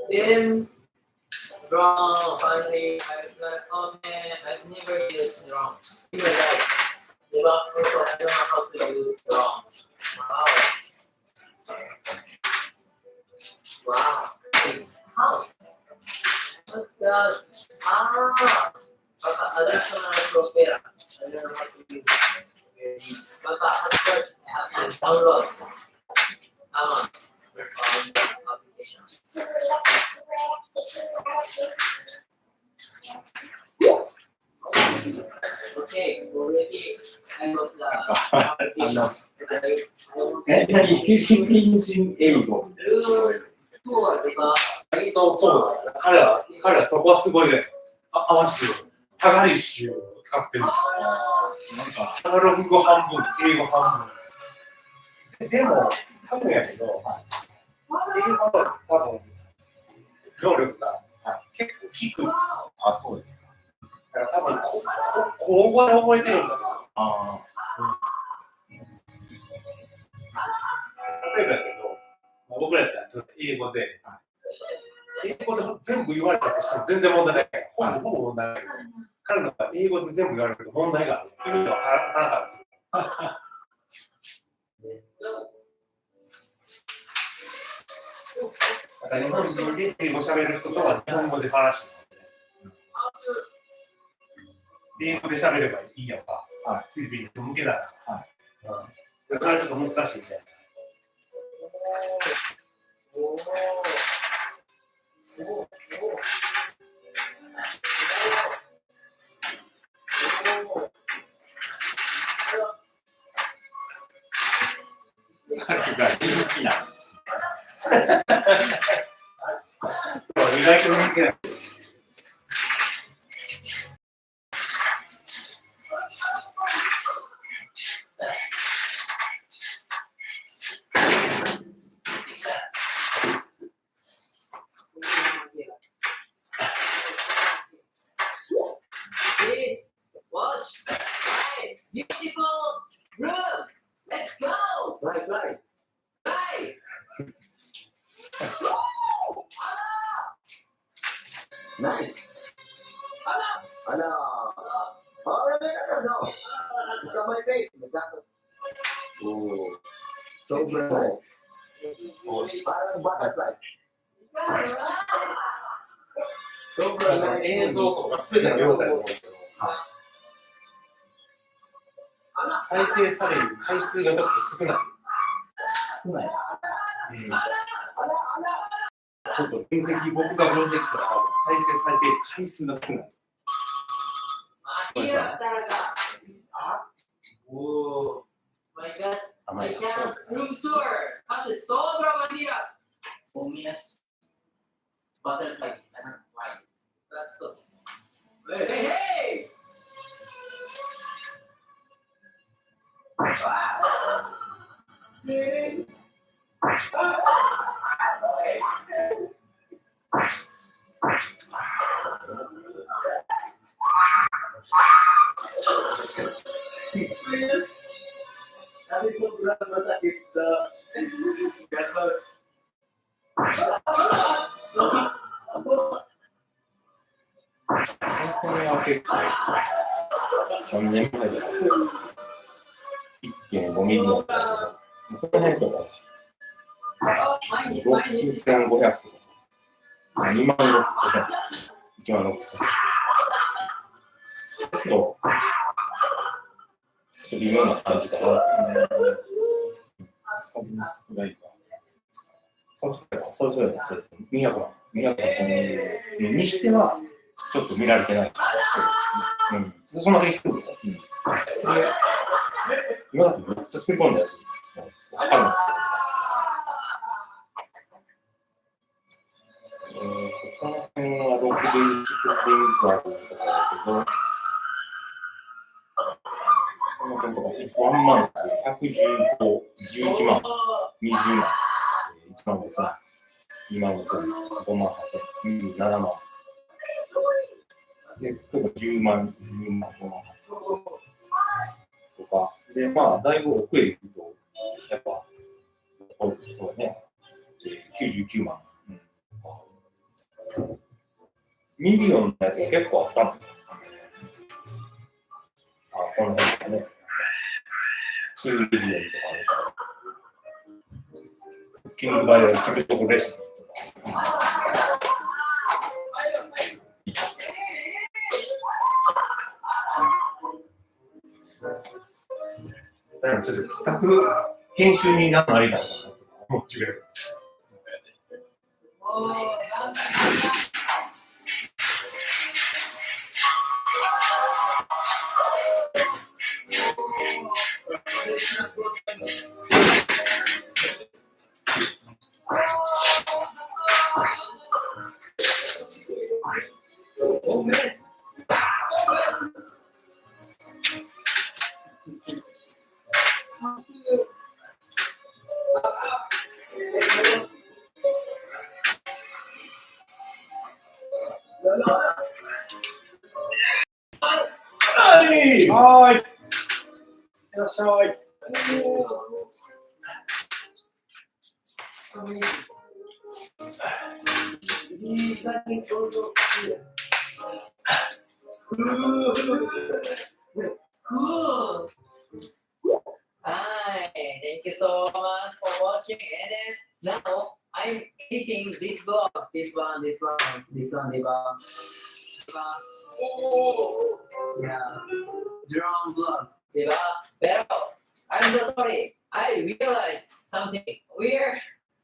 K: Then drone, finally, I'm like, oh man, I've never used drones. You guys, I don't know how to use drones. Wow. Wow. How? What's that? Additional propeller. I don't know how to use it. But at first, I have to download application. Okay, already I got the application.
D: 何フィリピン人英語そうだ。彼はそこはすごい合わせてタガリッシュを使ってる。なんかタガログ語半分、英語半分。でも多分やけど、英語の多分能力が結構低い。あ、そうですか。だから多分口語で覚えてるんだけど。例えばやけど、僕らやったら英語で全部言われたとしても全然問題ないから、ほぼ問題ないけど、彼らが英語で全部言われると問題がある。意味がわからなかったんですよ。だから日本人で英語喋る人とは日本語で話してる。英語で喋ればいいやんか、フィリピンに向けたら。だからちょっと難しいね。彼が人気なんです。意外と人気なんです。映像とか全ての用語だと思うけど、再生される回数がちょっと少ない。少ないです。ちょっと分析、僕が分析したら再生されている回数が少ない。
K: Oh my gosh, I can't room tour. Kasi sobrang mahirap. Pumias. Butterfly. Why? Bastos. Hey, hey, hey! Kasi sobrang masakit sa gasol.
D: これは結構3年前だ。1.5 ミリだったら、この辺とか6500とか、2万6500、1万6000。ちょっと微妙な感じかな。サブスクライバー。そうそうだと200万にしてはちょっと見られてないんですけど、そんなに低くて、今だってめっちゃ作り込んだやつ、分かるの。他の辺は6で6であるとかだけど、この辺とか1万、115、11万、20万、1万5千、2万5千、5万8千、27万。で、例えば10万、10万、5万とか。で、まあ、だいぶ奥へ行くと、やっぱ、そうだね、99万。ミリオンのやつが結構あったの。この辺とかね。数ミリオンとかあるし。クッキングバイオチケットレシピとか。だからちょっと企画、編集になるのありだなと思っちゃう。はい。いらっしゃい。
K: Cool. Hi, thank you so much for watching. And then now I'm editing this vlog. This one, Oh, yeah, drone vlog, Pero I'm so sorry. I realized something. We're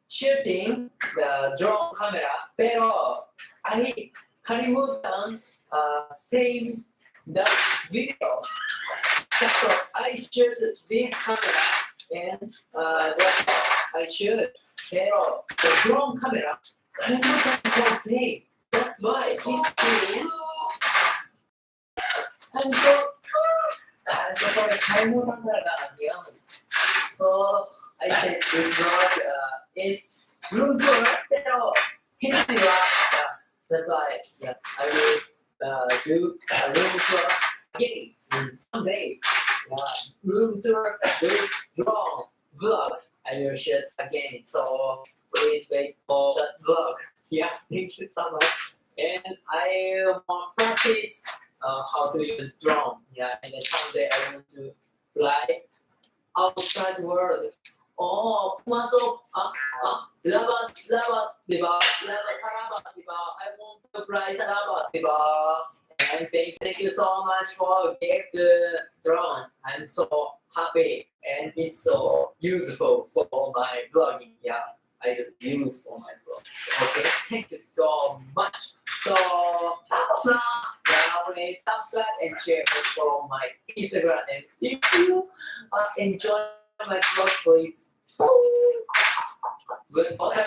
K: shooting the drone camera, pero I remove down same the video. So I shoot this camera and I shoot pero the drone camera I not same. That's why this is and so so I said this vlog it's room tour pero hindi that's why yeah, I will do a room tour again someday. Room tour with drone vlog. I will shoot again. So please wait for that vlog. Yeah, thank you so much. And I want to practice how to use drone. Yeah, and then someday I want to fly outside the world. Oh, pumasok. Labas, diba? Labas sa labas, diba? I want to fly sa labas, diba? And thank you so much for giving the drone. I'm so happy and it's so useful for my vlogging. Yeah, I use for my vlog. Okay, thank you so much. So, please subscribe and share for my Instagram. And if you enjoy my vlog, please good order.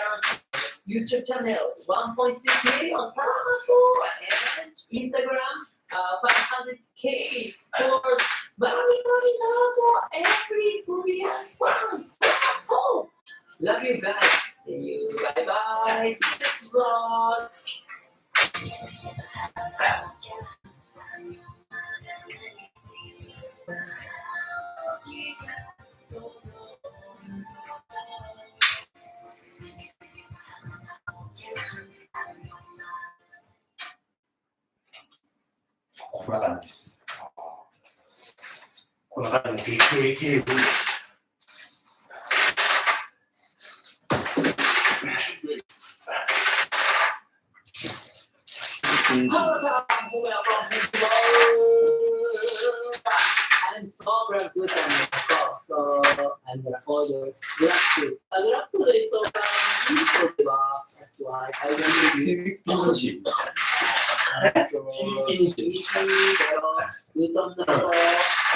K: YouTube channel 1.6 million and Instagram 500k for money every 4 years once. Oh, love you guys. See you. Bye bye. See you next vlog.
D: こんな感じです。こんな感じでゲーム。
K: I'm so sobrang good ang ako. So, I'm gonna order grab food. Grab food is sobrang beautiful, diba? That's why I want to be
D: フィリピン人。
K: so easy, pero gutom na ako.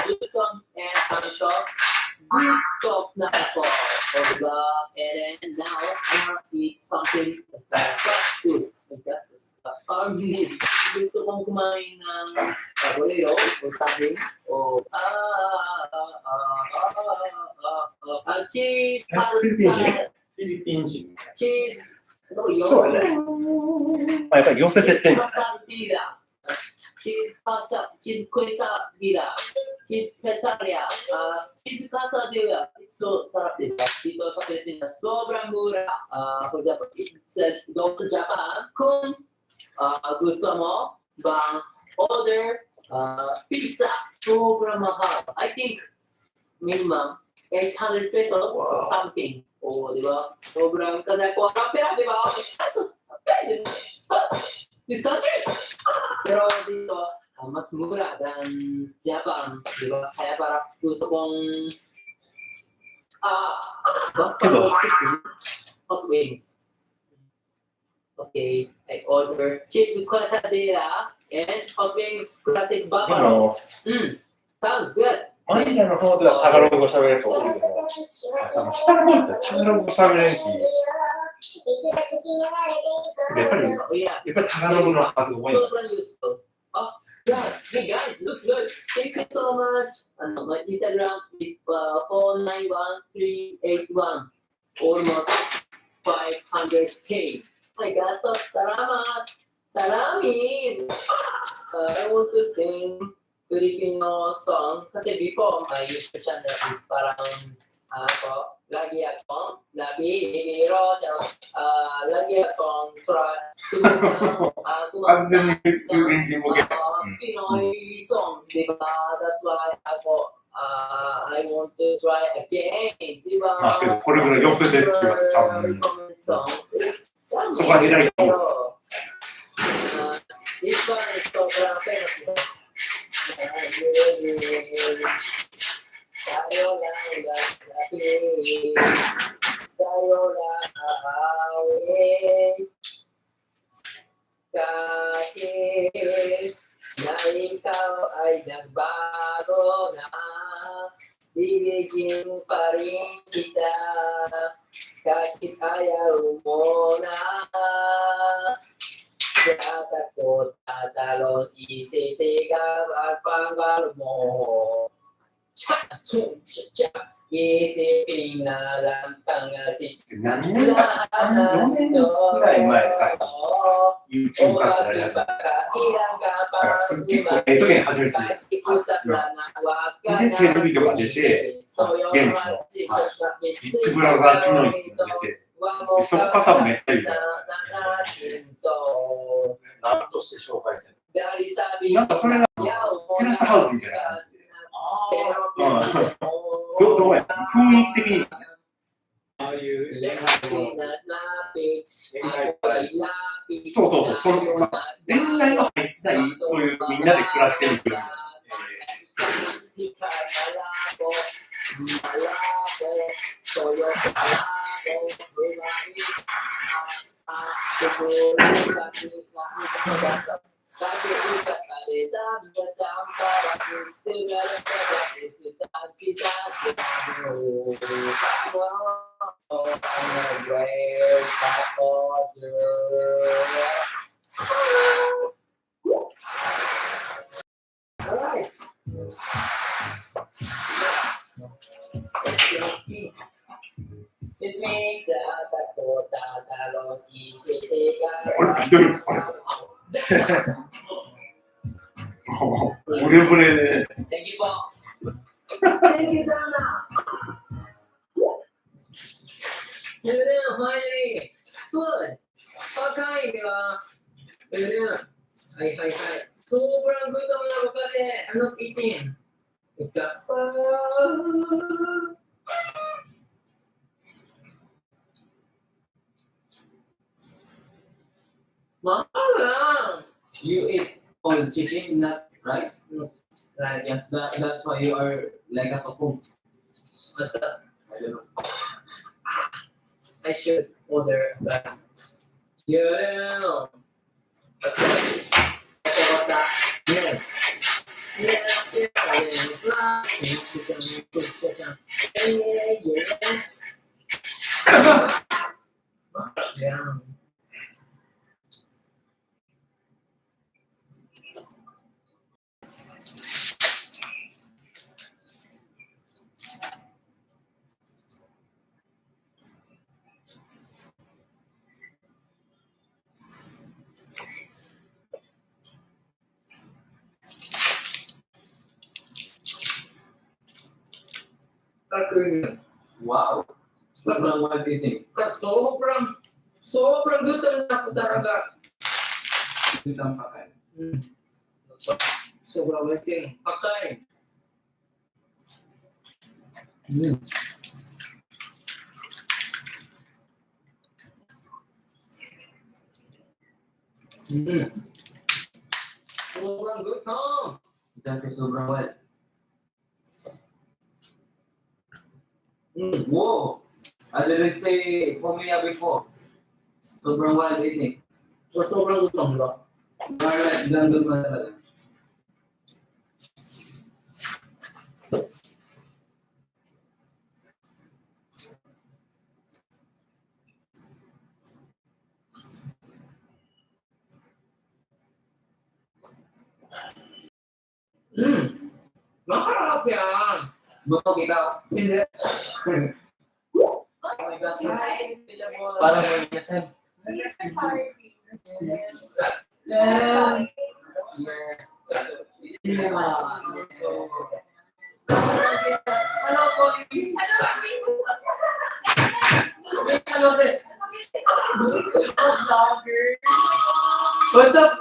K: Gutom and antok. Gutom na ako. O, diba? And then now, I want to eat something like fast food. Like that's the stuff. Gusto kong kumain ng bolero o saging o cheese
D: フィリピン人
K: salsa
D: フィリピン人。
K: cheese
D: そうだね。まあ、やっぱり寄せてってんだ。
K: cheese pasta cheese quesadilla cheese quesadilla cheese quesadilla so sarap din dito sa Pilipinas sobrang mura for example go to Japan kung gusto mo bang order pizza sobrang mahal I think minimum 800 pesos or something di ba sobrang kasi kung ang pera di ba this country pero dito mas mura than Japan di ba kaya para gusto kong buffalo chicken hot wings okay I order cheese quesadilla and hot wings classic
D: で
K: buffalo
D: も、
K: sounds good
D: マニラの方ではタガログ語喋れる人多いけど、下の方ってタガログ語喋れんき、やっぱりタガログの数が多い。
K: so useful God, hey guys, look good. Thank you so much. My Instagram is 491381. Almost 500k. My God, so salamat. Salamin. I want to sing Filipino song. Kasi before, my YouTube channel is parang lagi akong bibiro, lagi akong
D: 完全に有名人向け。
K: Pinoy song, di ba? That's why I want to try again, di ba?
D: まあ、けどこれぐらい寄せてって言われちゃう。 そこは偉いと思う。
K: This one is sobrang famous. Kahit na ikaw ay nagbago na, bibigyan pa rin kita, kahit ayaw mo na. Tatakot, tatalon, isisigaw at panggal mo. Isipin na lang pangatin.
D: 何年か、4年ぐらい前から YouTube からやり始めた。だからすっげえこれ、時に初めて。で、テレビ局が出て、現地の、ビッグブラザー機能っていうのが出て、でそこから多分めったり何として紹介するなんかそれがテラスハウスみたいな感じで。どうや雰囲気的にああいうそうその、まあ、恋愛が入ってないそういうみんなで暮らしてる暮らしもうブレブレで。
K: はいはいはい。Sobrang gutom na ako kasi I'm not eating. Mahal lang. You eat all chicken, not rice? No. Right, yes, that's why you are like a cocoon. What's that? I don't know. I should order that. Yeah. Okay. I forgot that. Yeah. Yes, yes, I am fly. Yeah. Yeah. Wow. Sobrang think? Sobrang gutom na ako talaga.
I: Gutom pa kayo.
K: Sobrang waiting. Pagkain. Mm. Mm. Sobrang gutom.
I: That's sobrang wet.
K: Whoa.
I: I didn't say Pumia before. Sobrang wild eating.
K: So, sobrang gutom ba?
I: Alright, nandun pa talaga.
K: Makarap yan.
I: Busog ikaw.
K: Hindi.
I: Oh my God. Parang may minsan.
J: Sorry.
K: Yeah.
J: Hello, Polly.
K: Hello, this.
J: Vloggers.
K: What's up?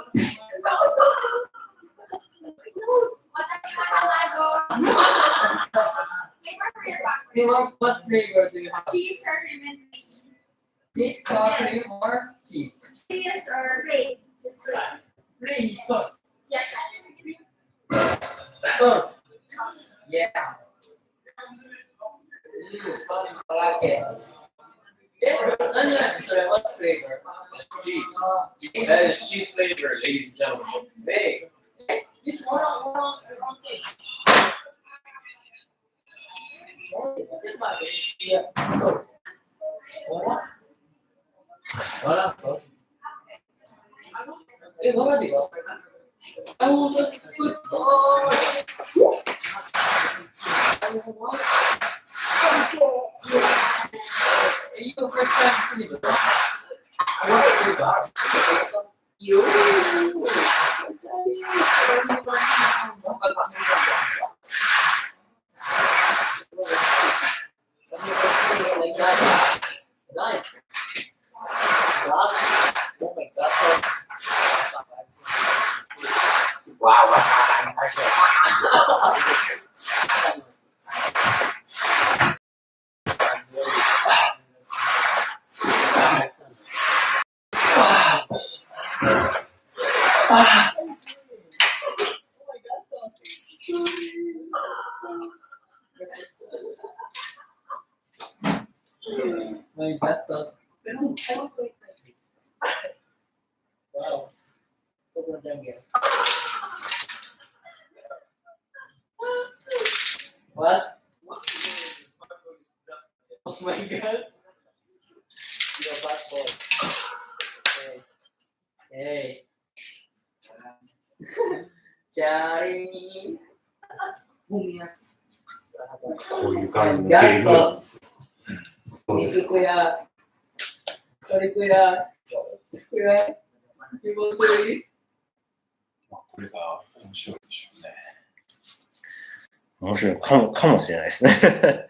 K: What flavor do you have?
J: Cheese or lemon?
K: Cheese, sour cream, or cheese?
J: Cheese or plain? Just plain.
K: Please, salt.
J: Yes.
K: Salt. Yeah. Okay. Ano yan? Sorry, what flavor?
F: Cheese.
K: Cheese.
F: That is cheese flavor, ladies and gentlemen.
K: Hey. This one. Yeah. Wala. Eh, wala di ba? I want to put you first time to see you. Nice. Oh my God. My gastos. Wow. Sobrang dami. What? Oh my gosh. Your passport. Hey. Charlie. Bumias.
D: こういう感じのゲーム。
K: Gastos.
D: そうです
K: Itu kuya. Sorry kuya. Kuya. You want to eat?
G: まあ、これが面白いでしょうね。
C: 面白いかもしれないですね。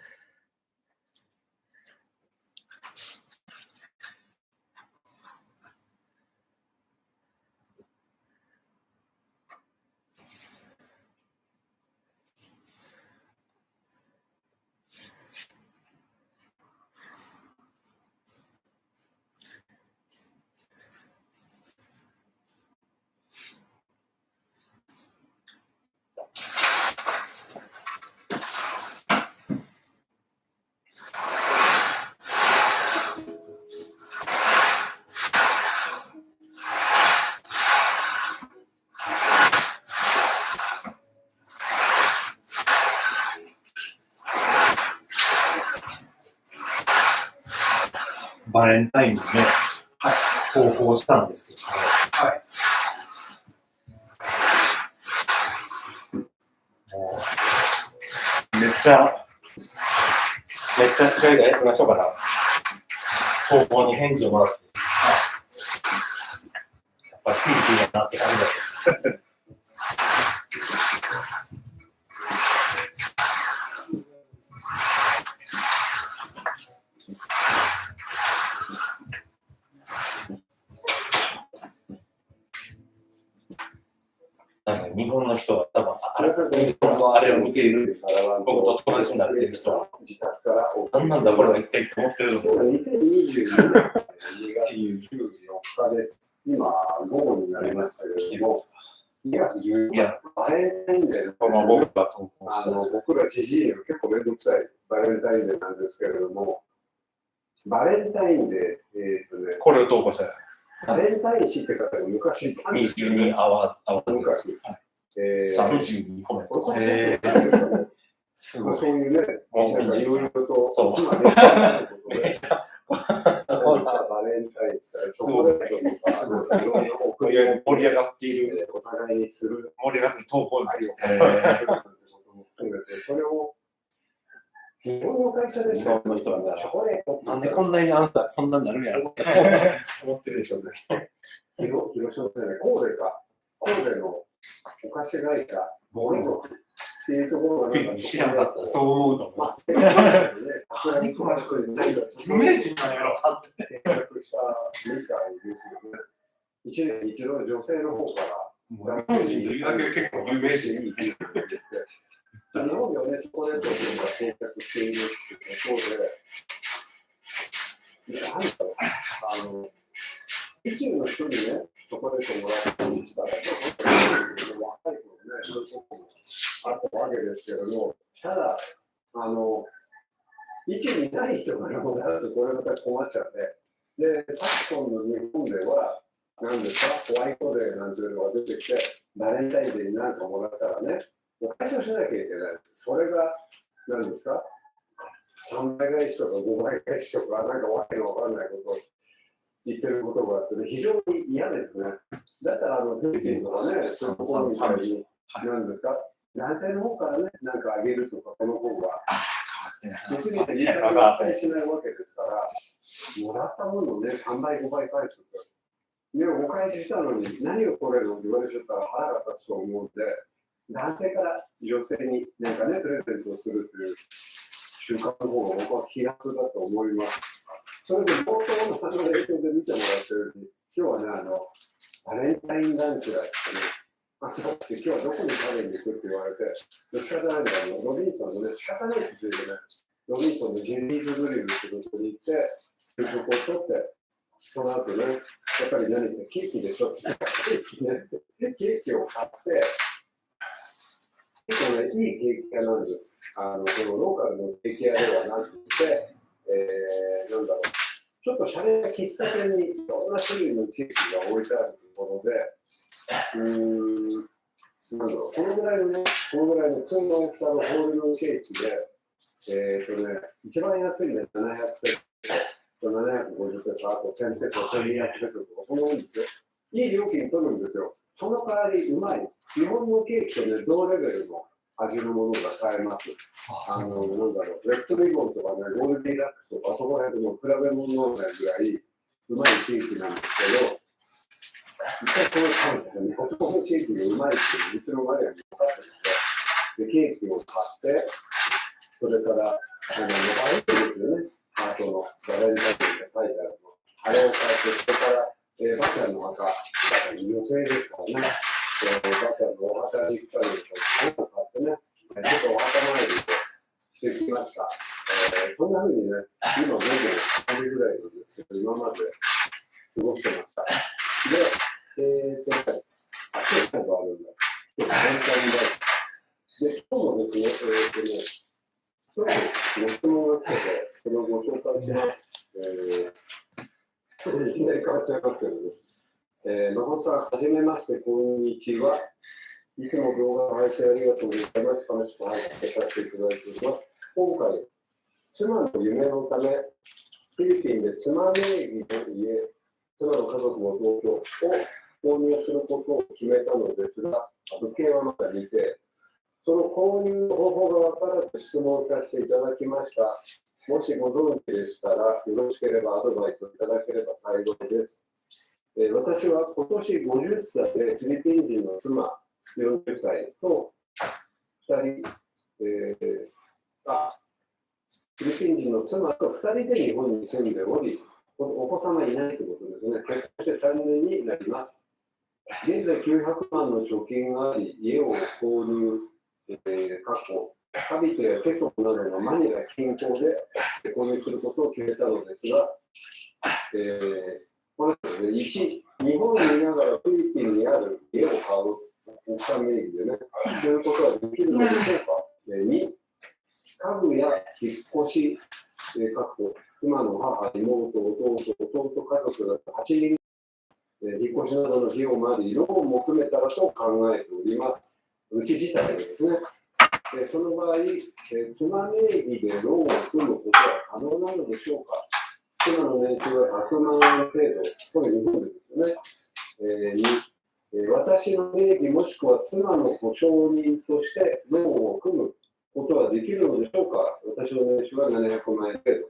G: バレンタインのね、投稿したんですけど、
A: はい。
G: もうめっちゃ使いがいろんな人から投稿に返事をもらって、やっぱりフィリピンだなって感じだった。なんか日本の人は多分あれを見ている僕と友達になっている人は何なんだこれは一体と思ってるの
A: 2022年2月14日です。今、午後になりましたけども、2月14日、バレンタインデーの
G: 僕が投稿した
A: 僕ら知事には結構めんどくさいバレンタインデーなんですけれども、バレンタインデー、
G: これを投稿したら
A: バレンタイン氏って方が昔いたんですよね。
G: 22合わず
A: 昔。
G: 32コメント。すごい。
A: そういうね、なんかいろいろと、
G: そう
A: 今できたことで、バレンタインしたらチョコレートとか、いろいろ送り
G: 盛り上がっている、
A: お互いにする、
G: 盛り上がっている投稿
A: ありをするってことも含めて、それを日本の会社でしょ、
G: の人は
A: チョコレート
G: なんでこんなにあなたこんなになるんやろって思ってるでしょうね。
A: 広島じゃない、神戸のお菓子会社、ボルゾっていうところがなんか
G: 知らなかった。そう思うと思う。
A: 何この人に何か
G: 有名人なんやろかって。
A: 契約したみたいですよね。一年に一度女性の方から、
G: 日本人というだけで結構有名人に。
A: 日本ではね、チョコレートが定着しているっていうことで、なんだろう、一部の人にね、チョコレートをもらったりしたら、若い頃ね、そういうこともあったわけですけれども、ただ、一部にない人からもらうと、これまた困っちゃって、で、昨今の日本では、何ですか、ホワイトデーなんていうのが出てきて、バレンタインデーに何かもらったらね、お返しをしなきゃいけない。それが、何ですか、3倍返しとか5倍返しとか、なんかわけのわかんないことを言ってることがあって、ね、非常に嫌ですね。だったら、フィリピンとかね、そういうところみたいに、何ですか、男性の方からね、なんかあげるとか、その方が、別に言い方が反対しないわけですから、もらったものをね、3倍、5倍返すと。で、お返ししたのに、何をこれの言われちゃったら腹が立つと思うんで、男性から女性になんかね、プレゼントをするという習慣の方が僕は気楽だと思います。それで冒頭の話の影響で見てもらってるように、今日はね、バレンタインランチがあってね、朝って今日はどこに食べに行くって言われて、仕方ないんだけど、ロビンソンのね、仕方ないって言ってね、ロビンソンのジェリーズグリルってとこに行って、昼食をとって、その後ね、やっぱり何かケーキでしょ、ケーキを買って、結構ね、いいケーキ屋なんです。このローカルのケーキ屋ではなくて、なんだろう、ちょっとシャレな喫茶店にいろんな種類のケーキが置いてあるところで、なんだろう、このぐらいの普通の大きさのホールのケーキで、一番安いね、700ペソ、750ペソ、あと1000ペソ、1200ペソとか、この多いんですよ。いい料金取るんですよ。その代わりうまい。日本のケーキとね、同レベルの味のものが買えます。なんだろう、レッドリボンとかね、ゴールディラックスとか、そこら辺とも比べ物ないぐらいうまいケーキなんですけど、一回これ食べたらね、あそこのケーキがうまいっていう、うちの前に分かってるので、ケーキを買って、それから、バレンタインですよね、ハートのバレンタインって書いてあるの。あれを買って、そこから、バチャンの墓、女性ですからね、バチャンのお墓に行ったりとか、買ってね、ちょっとお墓参りをしてきました。そんな風にね、今、午後3時ぐらいなんですけど、今まで過ごしてました。で、今日何かあるんだ。今日バレンタインデー。で、今日もですね、ちょっとご質問が来てて、それをご紹介します。いきなり変わっちゃいますけどね。誠さん、はじめまして、こんにちは。いつも動画の配信ありがとうございます。楽しく配信させていただいております。今回、妻の夢のため、
L: フィリピンで妻名義の家、妻の家族の同居を購入することを決めたのですが、物件はまだ未定。その購入の方法が分からず質問させていただきました。もしご存知でしたら、よろしければアドバイスをいただければ幸いです。私は今年50歳でフィリピン人の妻40歳と2人、フィリピン人の妻と2人で日本に住んでおり、お子様いないということですね。結婚して3年になります。現在900万の貯金があり、家を購入、過去、ハビトやペソなどのマニラ近郊で購入することを決めたのですが、これですね、1、日本にいながらフィリピンにある家を買う、奥さん名義でね、ということはできるのでしょうか。2、家具や引っ越し、妻の母、妹、弟、家族だと8人、引っ越しなどの費用もあり、ローンも含めたらと考えております。うち自体でですね。その場合、妻名義でローンを組むことは可能なのでしょうか。妻の年収は100万円程度、これ日本でですね。2、私の名義もしくは妻の保証人としてローンを組むことはできるのでしょうか。私の年収は700万円程度。